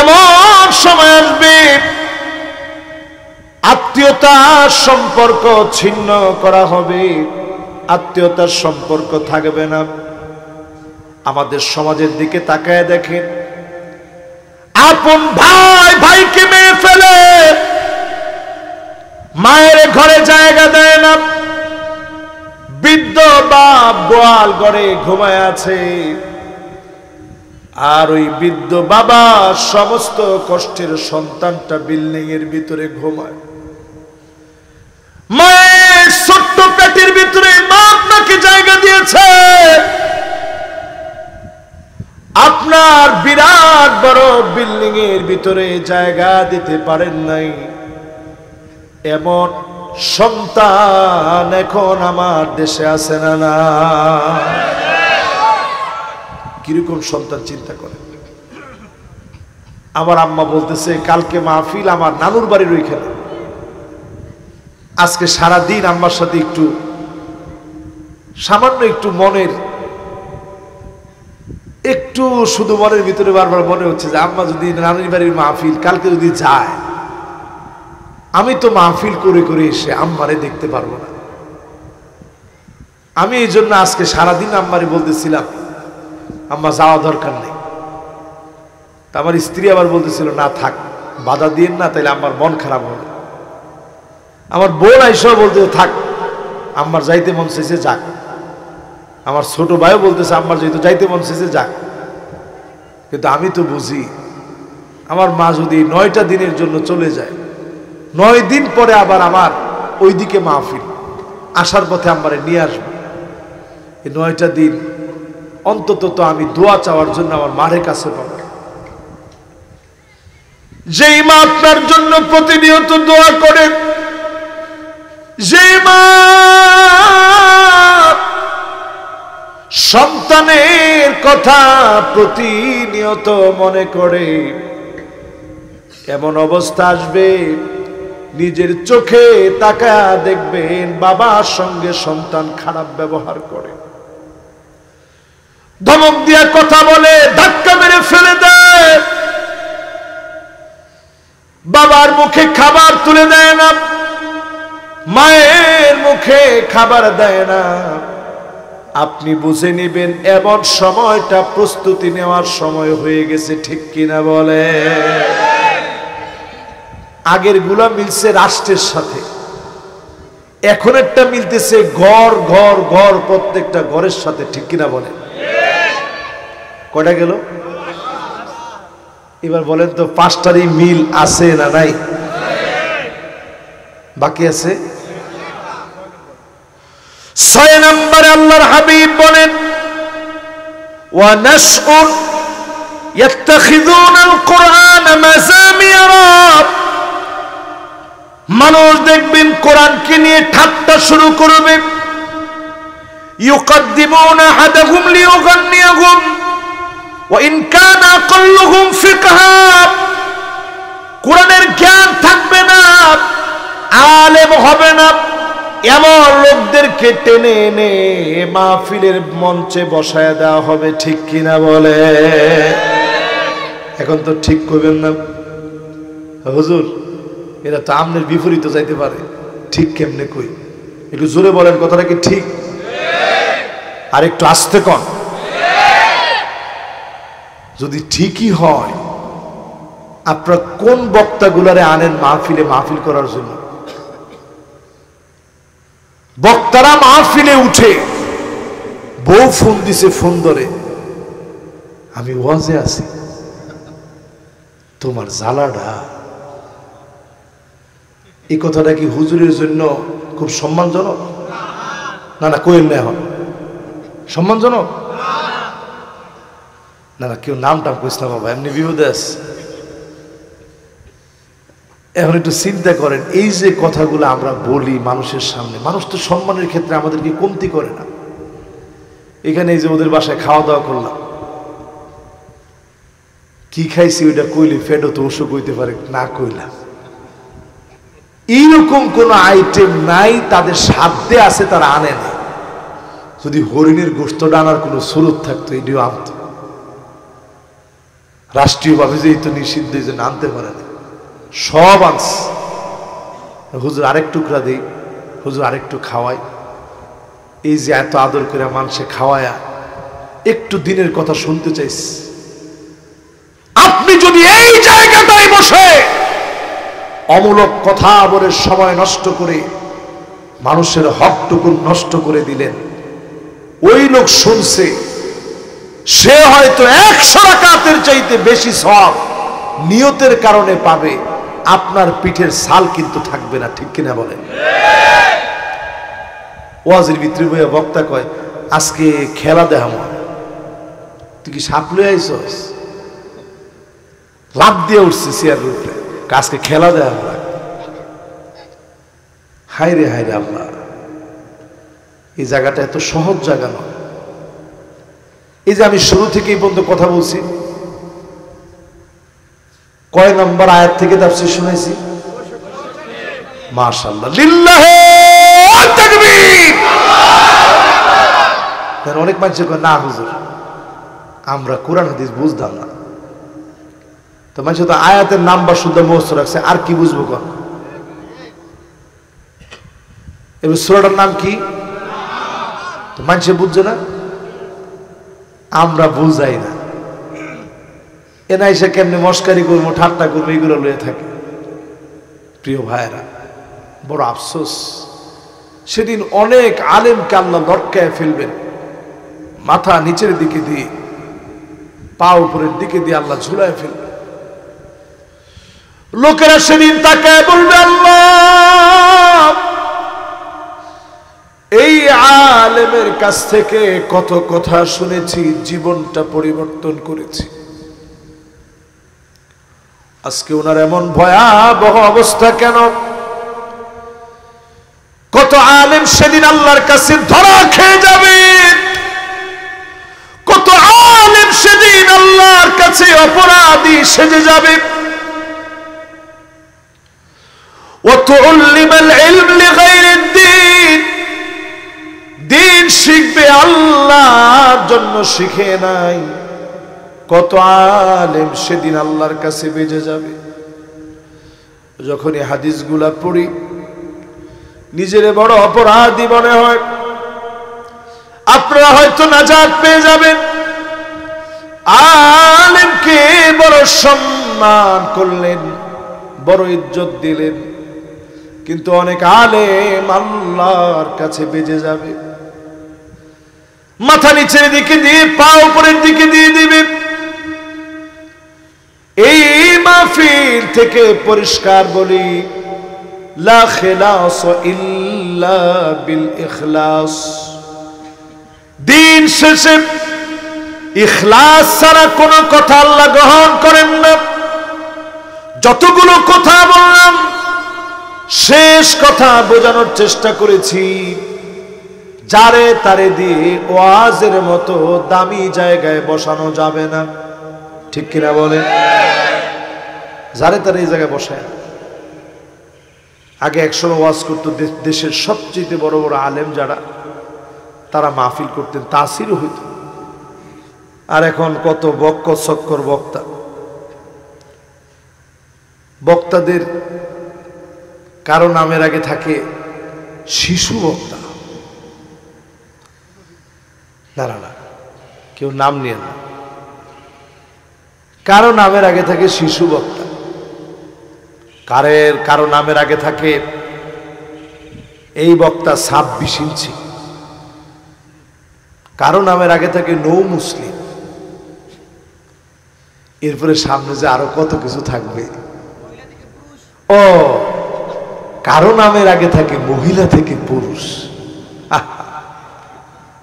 এমন সময় আসবে আত্মীয়তার সম্পর্ক ছিন্ন করা হবে, আত্মীয়তার সম্পর্ক থাকবে না। আমাদের সমাজের দিকে তাকায় দেখেন, আপন ভাই ভাইকে মেরে ফেলে, মায়ের ঘরে জায়গা দেয় না, বৃদ্ধ বাপ গোয়াল ঘরে ঘুমায় আছে, আর ওই বৃদ্ধ বাবা সমস্ত কষ্টের সন্তানটা বিল্ডিং এর ভিতরে ঘুমায়। মায়ের ছোট্ট পেটের ভিতরে মা আপনাকে জায়গা দিয়েছে, আপনার বিরাট বড় বিল্ডিং এর ভিতরে জায়গা দিতে পারেন নাই। এমন সন্তান এখন আমার দেশে আছে না? না, কিরকম সন্তান চিন্তা করে। আমার আম্মা বলতেছে কালকে মাহফিল আমার নানুর বাড়ির ওইখানে, আজকে সারাদিন আম্মার সাথে একটু সামান্য একটু মনের একটু শুধু মনের ভিতরে বারবার মনে হচ্ছে যে আম্মা যদি নানির বাড়ির মাহফিল কালকে যদি যায়, আমি তো মাহফিল করে করে এসে আম্মারে দেখতে পারবো না। আমি এই জন্য আজকে সারাদিন আম্মারে বলতেছিলাম আম্মা যাওয়া দরকার নেই। তা আমার স্ত্রী আবার বলতেছিল না থাক, বাধা দিন না, তাইলে আমার মন খারাপ হবে। আমার বোন আইসা বলতে থাক, আম্মার যাইতে মন চাইছে যাক। আমার ছোট ভাইও বলতেছে আম্মার যেহেতু যাইতে মন চাইছে যাক। কিন্তু আমি তো বুঝি আমার মা যদি 9টা দিনের জন্য চলে যায়, 9 দিন পরে আবার আমার ওইদিকে মাহফিল, আসার পথে আমারে নিয়ে আসবো। এই 9টা দিন অন্তত তো আমি দোয়া চাওয়ার জন্য আমার মায়ের কাছে পাবো। যেই মা আপনার জন্য প্রতিনিয়ত দোয়া করে, যেই মা সন্তানের কথা প্রতিনিয়ত মনে করে, এমন অবস্থা আসবে নিজের চোখে তাকা দেখবেন বাবার সঙ্গে সন্তান খারাপ ব্যবহার করে, ধমক দিয়া কথা বলে, ধাক্কা মেরে ফেলে দেয়, বাবার মুখে খাবার তুলে দেয় না, মায়ের মুখে খাবার দেয় না। আপনি বুঝে নেবেন এমন সময়টা প্রস্তুতি নেওয়ার সময় হয়ে গেছে, ঠিক কিনা বলে? আগের গুলা মিলছে রাষ্ট্রের সাথে, এখন একটা মিলতেছে ঘর ঘর ঘর, প্রত্যেকটা ঘরের সাথে, ঠিক কিনা বলে? কয়টা গেল এবার বলেন তো? 5টারই মিল আছে না নাই? বাকি আছে 6 নম্বরে আল্লাহর হাবিব বলেন ওয়া নাশউন ইয়াত্তাখিযুনাল কুরআন মাযামিরা। মানুষ দেখবেন কোরআনকে নিয়ে ঠাট্টা শুরু করবে, ইউকাদ্দিমুনা আহাদাহুম লিয়ুগান্নিয়াহুম ওয়া ইন কানা কুল্লুহুম ফিকহা। কোরআনের জ্ঞান থাকবে না, আলেম হবে না, এমন লোকদেরকে টেনে এনে মাহফিলের মঞ্চে বসায় দেওয়া হবে, ঠিক কিনা বলে? এখন তো ঠিক করবেন না হুজুর, এরা তো আমনের বিপরীত যাইতে পারে। ঠিক কেমনে কই? একটু জোরে বলেন, কথাটা কি ঠিক? আর একটু আস্তে কন। যদি ঠিকই হয়, আপনারা কোন বক্তাগুলারে আনেন মাহফিলে মাহফিল করার জন্য? বক্তারা মাহফিলে উঠে, বউ ফোন দিছে, ফোন ধরে, আমি ওয়াজে আছি, তোমার জ্বালাটা। এই কথাটা কি হুজুরের জন্য খুব সম্মানজনক? না না, কোয়েল না, এখন সম্মানজনক না। না, কেউ নামটা কইস না বাবা, এমনি বিপদে আছে। এখন একটু চিন্তা করেন, এই যে কথাগুলো আমরা বলি মানুষের সামনে, মানুষ তো সম্মানের ক্ষেত্রে আমাদেরকে কমতি করে না। এখানে এই যে ওদের বাসায় খাওয়া দাওয়া করলাম, কি খাইছি ওইটা কইলে ফেডো তো অসুখ হইতে পারে, না কইলাম। এইরকম কোন আইটেম নাই তাদের সাধ্যে আছে, তারা আনে না। যদি হরিণের গোশতটা আনার কোনো সুরত থাকতো, এটিও আনতো। রাষ্ট্রীয়ভাবে যে তো নিষিদ্ধ, যে আনতে পারে না, সব আনস। হুজুর আরেক টুকরা দিই, হুজুর আরেকটু খাওয়াই। এই যে এত আদর করে মানুষে খাওয়ায়া একটু দিনের কথা শুনতে চাইস, আপনি যদি এই জায়গাটায় বসে অমূলক কথা বলে সময় নষ্ট করে মানুষের হকটুকু নষ্ট করে দিলেন, ওই লোক শুনছে, সে হয়তো 100 রাকাতের চাইতে বেশি সওয়াব নিয়তের কারণে পাবে, আপনার পিঠের ছাল কিন্তু থাকবে না, ঠিক কিনা বলেন? ওয়াজের ভিতরে বইয়া বক্তা কয় আজকে খেলা দেখামো। তুই কি সাপ লয়ে আইছস? লাভ দিয়ে উঠছে চেয়ারের উপরে, আজকে খেলা দেখাবো। হায় রে হায় রে আল্লাহ, এই জায়গাটা এত সহজ জায়গা নয়। এই যে আমি শুরু থেকে এই পর্যন্ত কথা বলছি, কয় নম্বর আয়াত থেকে তাফসীর শুনাইছি? মাশাআল্লাহ, লিল্লাহি তাকবীর। অনেক মানুষ কয় না হুজুর আমরা কোরআন হাদিস বুঝতাম না। তো মানুষ তো আয়াতের নাম্বার শুদ্ধ মুখস্থ রাখছে, আর কি বুঝবো? কর এবার সূরাটার নাম কি? তো মানুষে বুঝছে না। আমরা বুঝাই না, এনা এসে কেমনে মস্কারি করবো, ঠাট্টা করবো, এগুলো লয়ে থাকে। প্রিয় ভাইরা, বড় আফসোস, সেদিন অনেক আলেমকে আল্লাহ লটকায় ফেলবেন, মাথা নিচের দিকে দিয়ে পা উপরের দিকে দিয়ে আল্লাহ ঝুলায় ফেলবেন। লোকেরা সেদিন তাকায় বলবে, আল্লাহ, এই আলেমের কাছ থেকে কত কথা শুনেছি, জীবনটা পরিবর্তন করেছি, আজকে ওনার এমন ভয়াবহ অবস্থা কেন? কত আলেম সেদিন আল্লাহর কাছে ধরা খেয়ে যাবে, কত আলেম সেদিন আল্লাহর কাছে অপরাধী সেজে যাবে। وَتُعَلِّمَ الْعِلْمَ لِغَيْرِ الدِّينِ, দিন শিখবে আল্লাহর জন্য শিখে নাই, কত আলেম সেদিন আল্লাহর কাছে বেজে যাবে। যখন এই হাদিসগুলা পড়ি নিজের বড় অপরাধী মনে হয়। আপনারা হয়তো নাজাত পেয়ে যাবেন, আলেমকে বড় সম্মান করলেন, বড় ইজ্জত দিলেন, কিন্তু অনেক আলেম আল্লাহর কাছে বেজে যাবে, মাথা নিচের দিকে দিয়ে পা উপরের দিকে দিয়ে দিবে। এই মাহফিল থেকে পরিষ্কার বলি, লা খিলাস ইল্লা বিল ইখলাস, দিন শেষে ইখলাস ছাড়া কোনো কথা আল্লাহ গ্রহণ করেন না। যতগুলো কথা বললাম, শেষ কথা বোঝানোর চেষ্টা করেছি, যারে তারে দিয়ে ওয়াজের মতো দামি জায়গায় বসানো যাবে না, ঠিক কিনা বলেন? যারে তারে এই জায়গায় বসায়। আগে একসময় ওয়াজ করতো দেশের সবচেয়ে বড় বড় আলেম যারা, তারা মাহফিল করতেন, তাসির হইত। আর এখন কত বক্ক চক্কর বক্তা, বক্তাদের কারো নামের আগে থাকে শিশু বক্তা। না না না, কেউ নাম নিয়ে না, কারো নামের আগে থাকে শিশু বক্তা, কারো নামের আগে থাকে এই বক্তা 26 ইঞ্চি, কারো নামের আগে থাকে নৌ মুসলিম, এরপরে সামনে যে আরো কত কিছু থাকবে। ও, কারো নামের আগে থাকে মহিলা থেকে পুরুষ।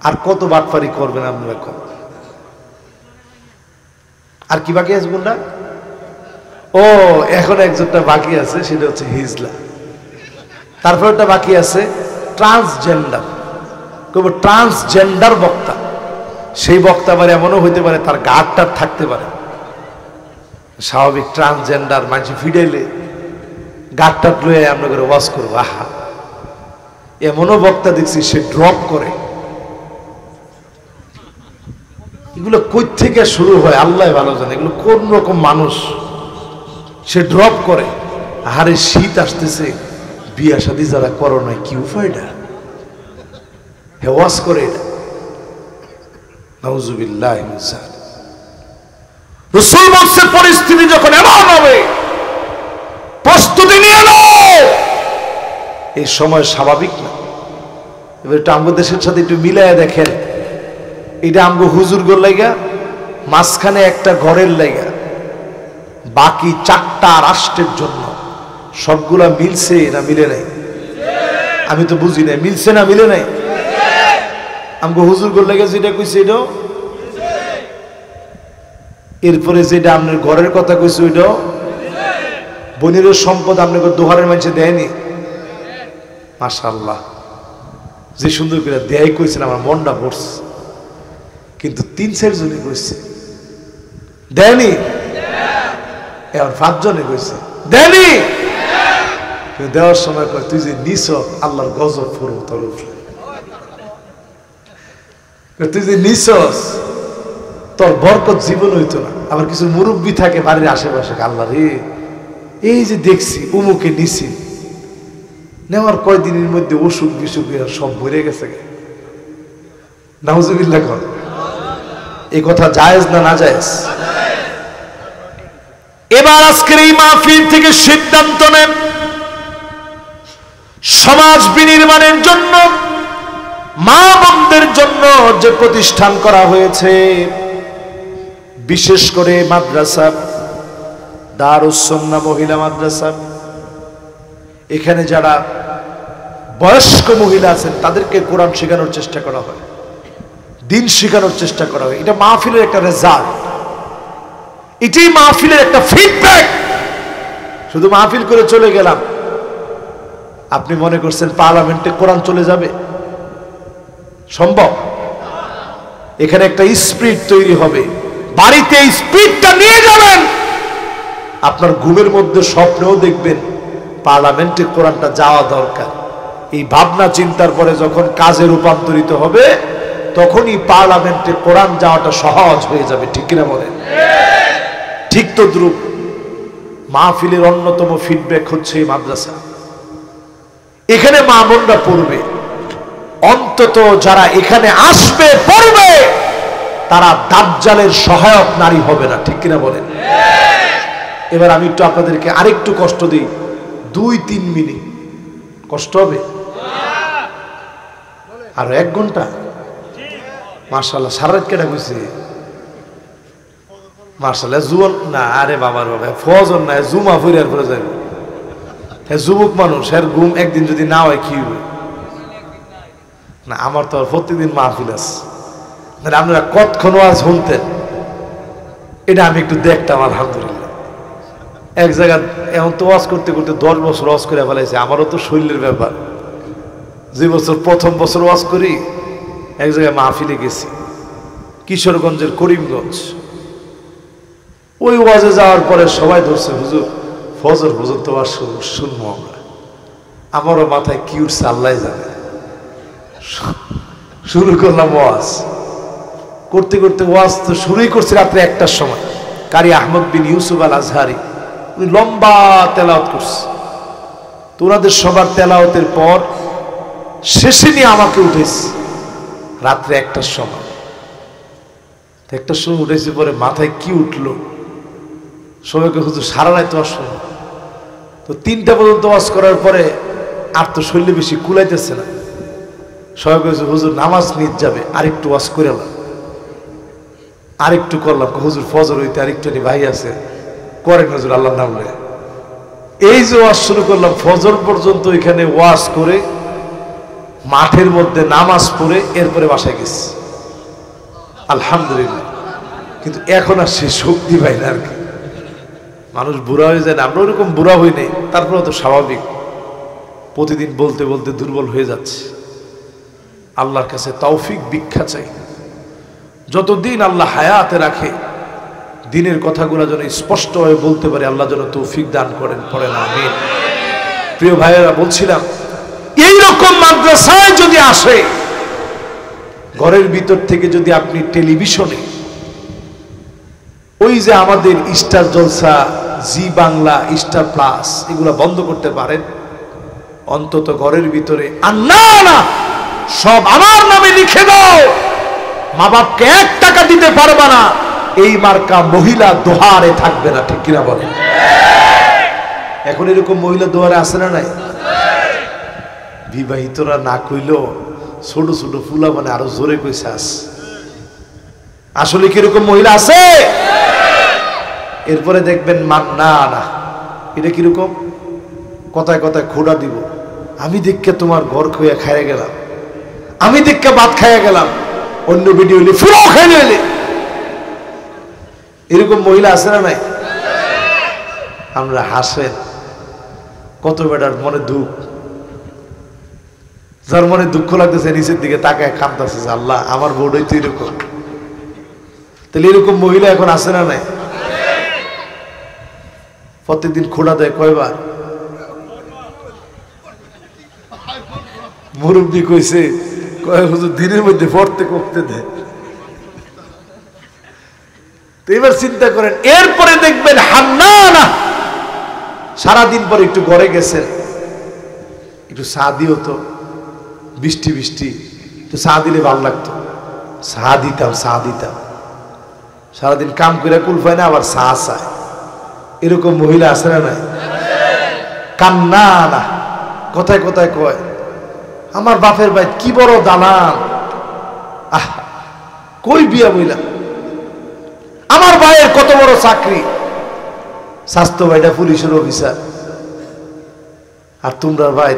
আর কত বাটপারি করবেন আপনারা? এখন আর কি বাকি আছে না? ও, এখন একজনটা বাকি আছে, সেটা হচ্ছে হিজলা। তারপর একটা বাকি আছে ট্রান্সজেন্ডার, ট্রান্সজেন্ডার বক্তা। সেই বক্তা আবার এমনও হইতে পারে তার গাঢ়টার থাকতে পারে, স্বাভাবিক ট্রান্সজেন্ডার মানুষ ফিডাইলে গাঢ়টা লয়ে আমরা করে ওয়াজ করবো। আহা, এমনও বক্তা দেখছি সে ড্রপ করে। এগুলো কই থেকে শুরু হয় আল্লাহ ভালো জানে, এগুলো কোন রকম মানুষ। সে ড্রপ করে, আরে শীত আসতেছে, বিয়া শাদী যারা করো নাই, কি উপায়টা ওয়াজ করে এটা। নাউজুবিল্লাহ। রাসূল বলছে পরিস্থিতি যখন এমন হবে প্রস্তুতি নিয়ে নাও। এই সময় স্বাভাবিক না। এবার একটু আমগো দেশের সাথে একটু মিলাইয়া দেখেন, এটা আমগো হুজুর গোর লাইগা, মাঝখানে একটা ঘরের লাইগা, বাকি 4টা রাষ্ট্রের জন্য। সবগুলা মিলছে না মিলে নাই? আমি তো বুঝি নাই, মিলছে না মিলে নাই? আমগো হুজুর গোর লাইগা যেটা কইছে এটা, এরপরে যেটা আপনার ঘরের কথা কইছে ওইটা, বনির সম্পদ আপনাকে দোহারের মানুষে দেয়নি। মাশাআল্লাহ, যে সুন্দর করে দেয় কইছেন, আমার মনটা ভরছে। কিন্তু 3-4 জনে কইছে দেয়নি, এখন 5 জনে কইছে দেয়নি। দেওয়ার সময় কয়, তুই যে নিছ আল্লাহর গজব পড়ব তোর উপরে, তুই যে নিছস তোর বরকত জীবন হইতো না। আবার কিছু মুরব্বী থাকে বাড়ির আশেপাশে, আল্লাহ রে, এই যে দেখছি উমুকে নিছি, নেওয়ার কয়দিনের মধ্যে অসুখ বিসুখ সব মরে গেছে। নাউজুবিল্লাহ কর। এই কথা জায়েজ না না জায়েজ? এবার আজকের এই মাহফিল থেকে সিদ্ধান্ত নেন, সমাজ বিনির্মাণের জন্য, মা বোনদের জন্য যে প্রতিষ্ঠান করা হয়েছে, বিশেষ করে মাদ্রাসা, দারুস সুন্নাহ মহিলা মাদ্রাসা, এখানে যারা বয়স্ক মহিলা আছেন তাদেরকে কোরআন শেখানোর চেষ্টা করা হয়, দিন শেখানোর চেষ্টা করা হয়। এটা মাহফিলের একটা রেজাল্ট, এটাই মাহফিলের একটা ফিডব্যাক। শুধু মাহফিল করে চলে গেলাম, আপনি মনে করছেন পার্লামেন্টে কোরআন চলে যাবে? সম্ভব? এখানে একটা স্পিরিট তৈরি হবে, বাড়িতে এই স্পিরিটটা নিয়ে যাবেন। আপনার ঘুমের মধ্যে স্বপ্নেও দেখবেন পার্লামেন্টে কোরআনটা যাওয়া দরকার। এই ভাবনা চিন্তার পরে যখন কাজে রূপান্তরিত হবে, তখনই পার্লামেন্টে কোরআন যাওয়াটা সহজ হয়ে যাবে। ঠিক কিনা বলেন? ঠিক তো দ্রুপ মাহফিলের অন্যতম ফিডব্যাক হচ্ছে এই মাদ্রাসা। এখানে মা বোনরা পড়বে, অন্তত যারা এখানে আসবে পড়বে তারা দাজ্জালের সহায়ক নারী হবে না। ঠিক কিনা বলেন? এবার আমি একটু আপনাদেরকে আরেকটু কষ্ট দিই, 2-3 মিনিট কষ্ট হবে, আর 1 ঘন্টা। মাশাআল্লাহ, সারা রাত কেটে গেছে। মাশাআল্লাহ, জুয়ান না, আরে বাবার বাবা, ফজর না, জুমা ফিরার পরে যাবে। হ্যাঁ, যুবক মানুষ, এর ঘুম একদিন যদি না হয় কি হবে? না, আমার তো প্রত্যেকদিন মাহফিল আছে। আপনারা কতক্ষণ ওয়াজ শুনতেন এটা আমি একটু দেখতাম। আলহামদুলিল্লাহ, এক জায়গায় এখন তো ওয়াজ করতে করতে 10 বছর ওয়াজ করে ফেলাইছে। আমারও তো শরীরের ব্যাপার। যে বছর প্রথম বছর ওয়াজ করি, এক জায়গায় মাহফিলে গেছি, কিশোরগঞ্জের করিমগঞ্জ। ওই ওয়াজে যাওয়ার পরে সবাই ধরছে, হুজুর ফজর পর্যন্ত ওয়াজ শুনবো আমরা। আমারও মাথায় কি উঠছে আল্লাহ জানে। শুরু করলাম ওয়াজ, করতে করতে ওয়াজ তো শুরুই করছি রাত্রে 1টার সময়। কারি আহমদ বিন ইউসুফ আল আজহারি উনি লম্বা তেলাওয়াত করছে। তো ওনাদের সবার তেলাওয়াতের পর শেষে নিয়ে আমাকে উঠেছে রাত্রে 1টার সময়। 1টার সময় উঠেছি, পরে মাথায় কি উঠলো, সবাইকে হুজুর সারা রাত ওয়াজ শুনো। তো 3টা পর্যন্ত ওয়াজ করার পরে আর তো শরীরে বেশি কুলাইতেছে না। সবাই কইছে হুজুর নামাজ নিতে যাবে, আরেকটু ওয়াজ করে এলাম। আরেকটু করলাম, হুজুর ফজর হইতে আরেকটু ভাই আছে করেন হুজুর আল্লাহর নাম লয়ে। এই যে ওয়াজ শুরু করলাম, ফজর পর্যন্ত এখানে ওয়াজ করে মাঠের মধ্যে নামাজ পড়ে এরপরে বাসায় গেছি। আলহামদুলিল্লাহ। কিন্তু এখন আর সে শক্তি পাই না আর কি। মানুষ বুড়া হয়ে যায় না, আমরা ওরকম বুড়া হই নাই, তারপরে তো স্বাভাবিক। প্রতিদিন বলতে বলতে দুর্বল হয়ে যাচ্ছে। আল্লাহর কাছে তৌফিক ভিক্ষা চাই, যতদিন আল্লাহ হায়াতে রাখে দিনের কথাগুলো যেন স্পষ্টভাবে বলতে পারে, আল্লাহ যেন তৌফিক দান করেন, পড়েন আমিন। প্রিয় ভাইয়েরা, বলছিলাম এইরকম মাদ্রাসায় যদি আসে, ঘরের ভিতর থেকে যদি আপনি টেলিভিশনে ওই যে আমাদের স্টার জলসা, জি বাংলা, স্টার প্লাস এগুলা বন্ধ করতে পারেন, অন্তত ঘরের ভিতরে আর না না সব আমার নামে লিখে দাও, মা বাপকে 1 টাকা দিতে পারবা না, এই মার্কা মহিলা দোহারে থাকবে না। ঠিক কিনা বলেন? এখন এরকম মহিলা দোহারে আছে না নাই? বিবাহিতরা না কইলেও ছোট ছোট ফুলা মানে আরো জোরে কইছে আস। আসলে কিরকম মহিলা আছে? এরপরে দেখবেন না না, এটা কিরকম কথায় কথায় খোঁড়া দিব, আমি দেখকে তোমার ঘর খুঁয়ে খাইয়া গেলাম, আমি দেখকে ভাত খাইয়া গেলাম, অন্য ভিডিও হইলে ফুলাও খাইলে হইলে। এরকম মহিলা আছে না নাই? আমরা হাসেন, কত বেটার মনে দুঃখ, যার মনে দুঃখ লাগতেছে নিচের দিকে তাকায় কাঁদতেছে, আল্লাহ আমার বোর্ডই তো এরকম। তাহলে এরকম মহিলা এখন আছে না নাই? প্রত্যেকদিন খোঁড়া দেয় কয়বার? মুরব্বী কইছে কয় হুজুর দিনের মধ্যে পড়তে করতে দেয়। তো এবার চিন্তা করেন, এরপরে দেখবেন হান্নানা সারাদিন পরে একটু ঘরে গেছেন, একটু চা দিও তো, বৃষ্টি বৃষ্টি একটু চা দিলে ভালো লাগতো, চা দিতাম। সারাদিন কাম করে কুল পায় না, আবার চা চায়। এরকম মহিলা আছে না নাই? কান্না না, কথায় কথায় কয় আমার বাপের ভাই কি বড় দালান, আহ কই বিয়া বইলা, আমার ভাইয়ের কত বড় চাকরি, স্বাস্থ্য ভাইটা পুলিশের অফিসার, আর তোমরা ভাই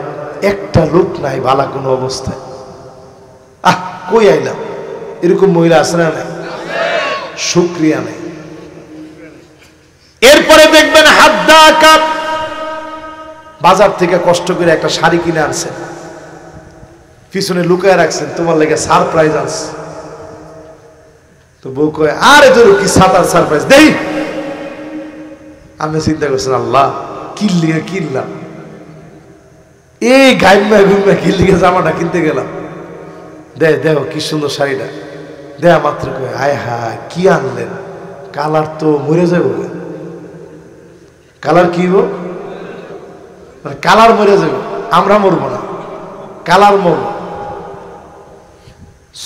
একটা লোক নাই ভালা কোনো অবস্থায়, আহ কই আইলাম। এরকম মহিলা আছে না নাই? শুকরিয়া নেই। এরপরে দেখবেন হাদ্দাকা, বাজার থেকে কষ্ট করে একটা শাড়ি কিনে আনছেন, পিছনে লুকায় রাখছেন, তোমার লেগে সারপ্রাইজ আছে। তো বউ কয় আরে ধরো কি সাতার সারপ্রাইজ দেই। আমি চিন্তা করছেন আল্লাহ কিনলিগে কিনলাম, এই গাইমা গুমা কিনলিগে জামাটা কিনতে গেলাম, দেখো কি সুন্দর শাড়িটা, দেয়া মাত্র কয় আয় হায় কি আনলেন, কালার তো মরে যাবো। কালার কি হবো? মানে কালার মরে যাবে, আমরা মরবো না, কালার মরব।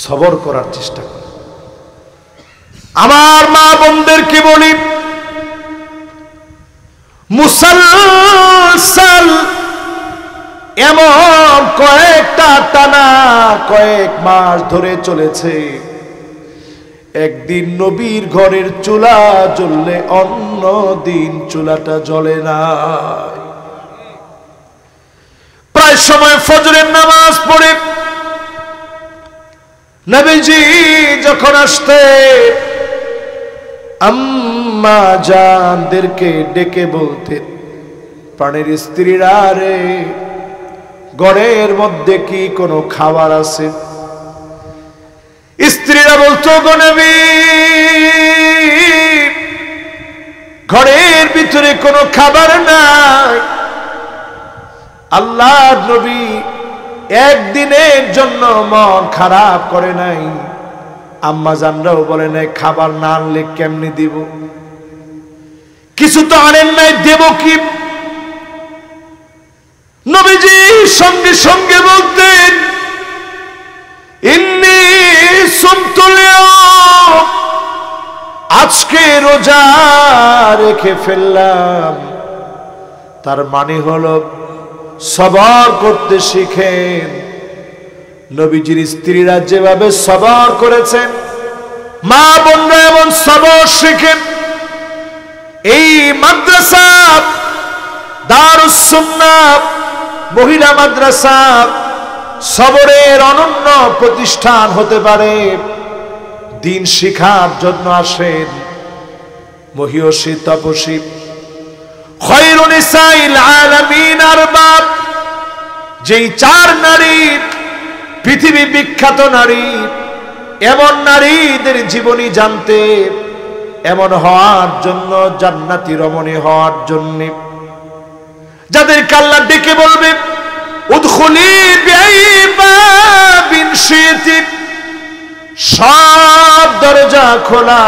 সবর করার চেষ্টা কর। আমার মা বোনদেরকে বলি, মুসলসল এমন কয়েকটা টানা কয়েক মাস ধরে চলেছে, একদিন নবীর ঘরের চুলা জ্বললে অন্য দিন চুলাটা জ্বলে না। প্রায় সময় ফজরের নামাজ পড়ে নবীজি যখন আসতে আম্মা জানদেরকে ডেকে বলতেন, প্রাণের স্ত্রীরা রে ঘরের মধ্যে কি কোনো খাবার আছে? স্ত্রীরা বলতো গো নবী ঘরের ভিতরে কোনো খাবার নাই। আল্লাহর নবী একদিনের জন্য মন খারাপ করে নাই, আম্মা জানরাও বলে নাই খাবার না আনলে কেমনি দিব, কিছু তো আনেন নাই দেব কি? নবীজি সঙ্গে সঙ্গে বলতেন ইন্নী সুমতুল ইয়াওম, আজকে রোজা রেখে ফেললাম। তার মানে হলো সবর করতে শিখেন। নবীজির স্ত্রীরা যেভাবে সবর করেছেন, মা বোনরা এমন সবর শিখেন। এই মাদ্রাসা দারুস সুন্নাহ মহিলা মাদ্রাসা সবরের অনন্য প্রতিষ্ঠান হতে পারে। দিন শিখার জন্য আসেন মহিয়সী তপসী খায়রুন নিসাইল আলামিন আরবাব, যেই চার নারী পৃথিবী বিখ্যাত নারী, এমন নারীদের জীবনী জানতে, এমন হওয়ার জন্য, জান্নাতি রমণী হওয়ার জন্য, যাদেরকে আল্লাহ ডেকে বলবে উদখুলি বিআইবাবিন শিতি, সব দরজা খোলা,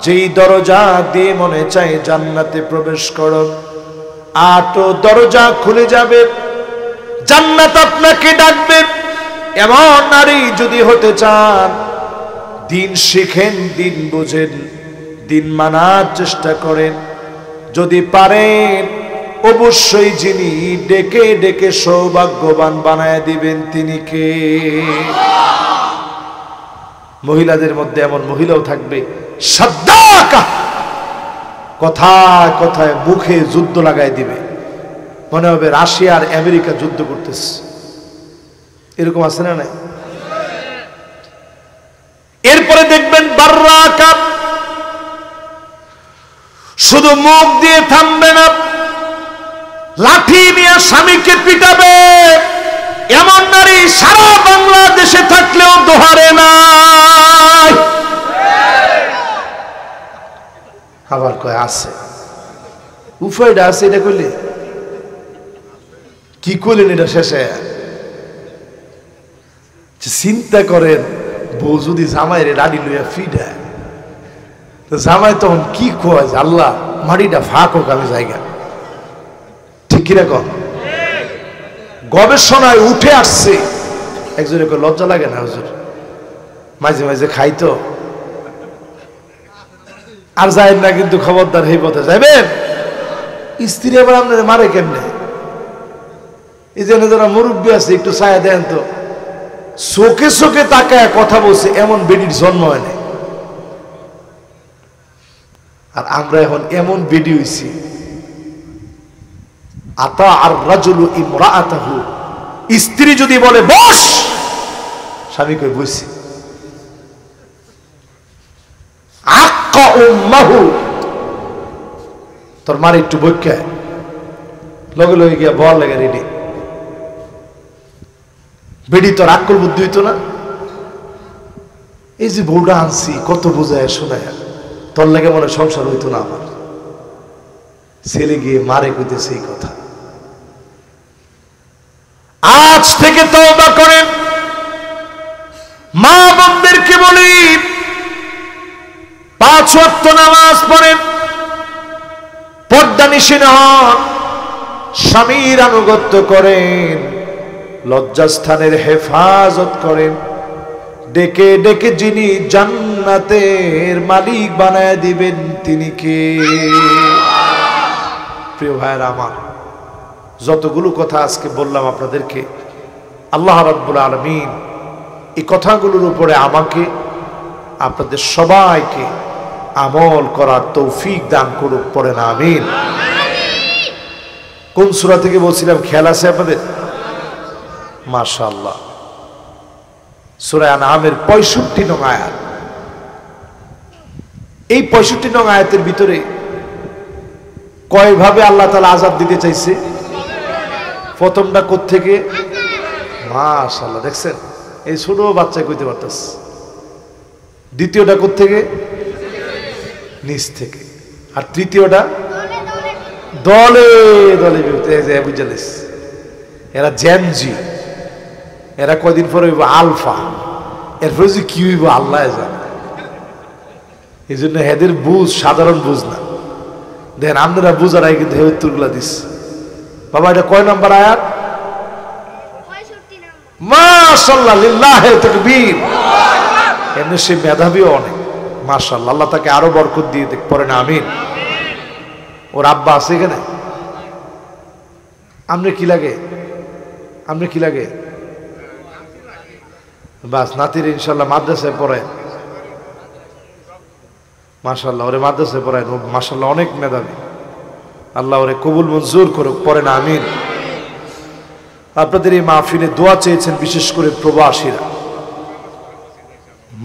যেই দরজা দিয়ে মনে চায় জান্নাতে প্রবেশ করো, 8 দরজা খুলে যাবে, জান্নাত আপনাকে ডাকবে। এমন নারী যদি হতে চান, দিন শিখেন, দিন বুঝেন, দিন মানার চেষ্টা করেন। যদি পারেন অবশ্যই যিনি ডেকে ডেকে সৌভাগ্যবান বানায় দিবেন তিনি কে? মহিলাদের মধ্যে এমন মহিলাও থাকবে সাদ্দাকা, কথায় কথায় মুখে যুদ্ধ লাগাই দিবে, মনে হবে রাশিয়া আর আমেরিকা যুদ্ধ করতেছে। এরকম আছে না নাই? এরপরে দেখবেন বাররাকা, শুধু মুখ দিয়ে থামবে না, লাঠি নিয়ে স্বামীকে পিটাবে। এমন নারী সারা বাংলাদেশে থাকলেও দোহারে নাই। আবার কয় আছে, উপায়টা আছে, এটা কইলে কি করলেন এটা শেষে? চিন্তা করেন, বউ যদি জামাইরে রাডি লইয়া ফিডায়, তো জামাই তখন কি কয়, আল্লাহ মাটিটা ফাঁক হোক, আমি জায়গা ঠিক কিরকম গবেষণায় উঠে আসছে। একজনে লজ্জা লাগে না হুজুর? মাঝে মাঝে খাইতো আর যাইন না কিন্তু, খবরদার এই পথে যাবেন। স্ত্রী আবার আপনার মারে কেমনে? এই জন্য যারা মুরব্বী আছে একটু ছায়া দেন তো, চোখে চোখে তাকায় কথা বলছে এমন বেডির জন্ম হয় না। আর আমরা এখন এমন বেডি হইছি, আতা আর রাজুলু ইমরাআতাহু, স্ত্রী যদি বলে বস, স্বামী কই বসি। আক্কা উম্মাহু, তোর মার একটু বইকা লগে লগে গিয়া বল লাগে রেডি। বেডি তোর আক্কল বুদ্ধি হইতো না? এই যে বউটা আনছি কত বোঝায় শোনায়, তোর লাগে মনে সংসার হইতো না আমার। ছেলে গিয়ে মারে কইতেছে এই কথা। আজ থেকে তওবা করেন। মা বোনদেরকে বলি 5 ওয়াক্ত নামাজ পড়েন, পর্দানিশীন হন, স্বামীর আনুগত্য করেন, লজ্জাস্থানের হেফাজত করেন। ডেকে ডেকে যিনি জান্নাতের মালিক বানায় দিবেন তিনি কে? প্রিয় ভাইয়েরা আমার, যতগুলো কথা আজকে বললাম আপনাদেরকে, আল্লাহ রাব্বুল আলামিন এই কথাগুলোর উপরে আমাকে আপনাদের সবাইকে আমল করার তৌফিক দান করুক, পড়েন আমিন। কোন সূরা থেকে বলছিলাম, খেয়াল আছে আপনাদের? মাশাআল্লাহ, সূরা আনআমের 65 নং আয়াত। এই 65 নং আয়াতের ভিতরে কয়ভাবে আল্লাহ তাআলা আযাব দিতে চাইছে? প্রথমটা কোত্থেকে? মাশাআল্লাহ, দেখছেন এই ছোট বাচ্চা কইতে পারতাস। দ্বিতীয়টা কোত্থেকে? নিচ থেকে। আর তৃতীয়টা দলে দলে বুঝালিস। এরা জেনজি, এরা কয়দিন পরে হইব আলফা, এরপরে যে কি হইব আল্লাহ জানে। এই জন্য এদের বুঝ সাধারণ বুঝ না। দেখেন আপনারা বুঝার আগে কিন্তু উত্তরগুলা দিস। বাবা এটা কয় নম্বর আয়াত? মাশাআল্লাহ, লিল্লাহি তাকবীর। এমনি সে মেধাবীও অনেক, মাশাআল্লাহ, আল্লাহ তাকে আরো বরকত দিয়ে দেখ, পড়েন আমিন। ওর আব্বা আছে এখানে? আপনি কি লাগে? আপনি কি লাগে? বাস, নাতির ইনশাল্লাহ মাদ্রাসায় পড়ায়। মাশাআল্লাহ, ওরে মাদ্রাসায় পড়ায়। ও মাশাআল্লাহ অনেক মেধাবী, আল্লাহ ওরে কবুল মঞ্জুর করুক, পড়েন আমিন। আপনাদের এই মাহফিলে দোয়া চেয়েছেন বিশেষ করে প্রবাসীরা।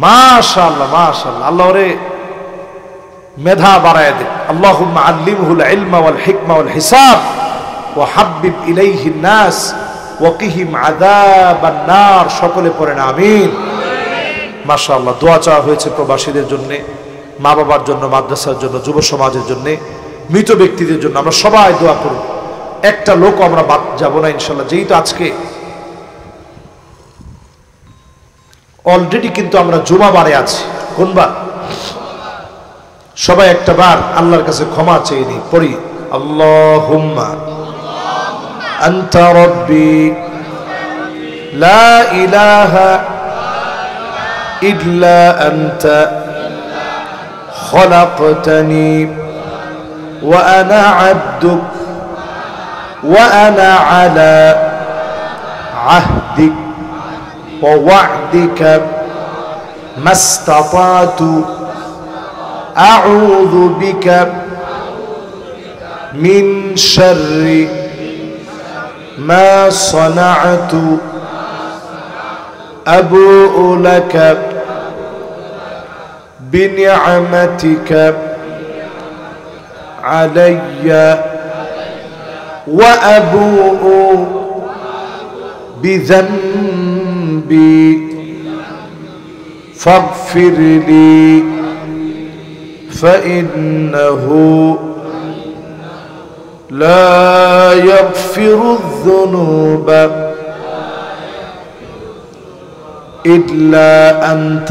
মাশাআল্লাহ মাশাআল্লাহ, আল্লাহ ওরে মেধা বাড়ায় দেন। আল্লাহুম্মা আল্লিমহুল ইলমা ওয়াল হিকমা ওয়াল হিসাব ওয়া হাব্বিব ইলাইহিন নাস ওয়া কিহিম আযাবান নার। সকলে পড়েন আমিন। মাশাআল্লাহ, দোয়া চাওয়া হয়েছে প্রবাসীদের জন্য, মা বাবার জন্য, মাদ্রাসার জন্য, যুব সমাজের জন্য, মৃত ব্যক্তিদের জন্য। আমরা সবাই দোয়া করব, একটা লোক আমরা বাদ যাব না ইনশাআল্লাহ। যেহেতু আজকে অলরেডি কিন্তু আমরা জুমাবারে আছি। কোন বার? সবাই একটা বার আল্লাহর কাছে ক্ষমা চেয়ে নিই, পড়ি আল্লাহুম্মা আনতা রাব্বি লা ইলাহা ইল্লা আনতা খলাকতানি ওয়া আনা আবদুক ওয়া আনা আলা আহদিক ওয়া ওয়া'দিকা মাসতাতাতু আউযু বিকা মিন শাররি মা সানা'তু আবুউ লাকা বিনি'মাতিকা আলাইয়া ওয়া আবুউ বিযানবি ফাগফির লি فإنه لا يغفر الذنوب إلا أنت।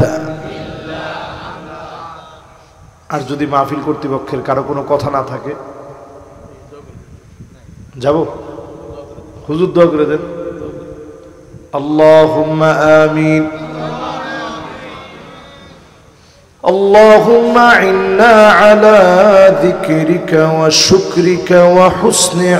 আর যদি মাহফিল কর্তৃপক্ষের কারো কোনো কথা না থাকে, যাব হুজুর দোয়া করে দেন। আল্লাহুম্মা আমিন। اللهم إنا على ذكرك وشكرك وحسن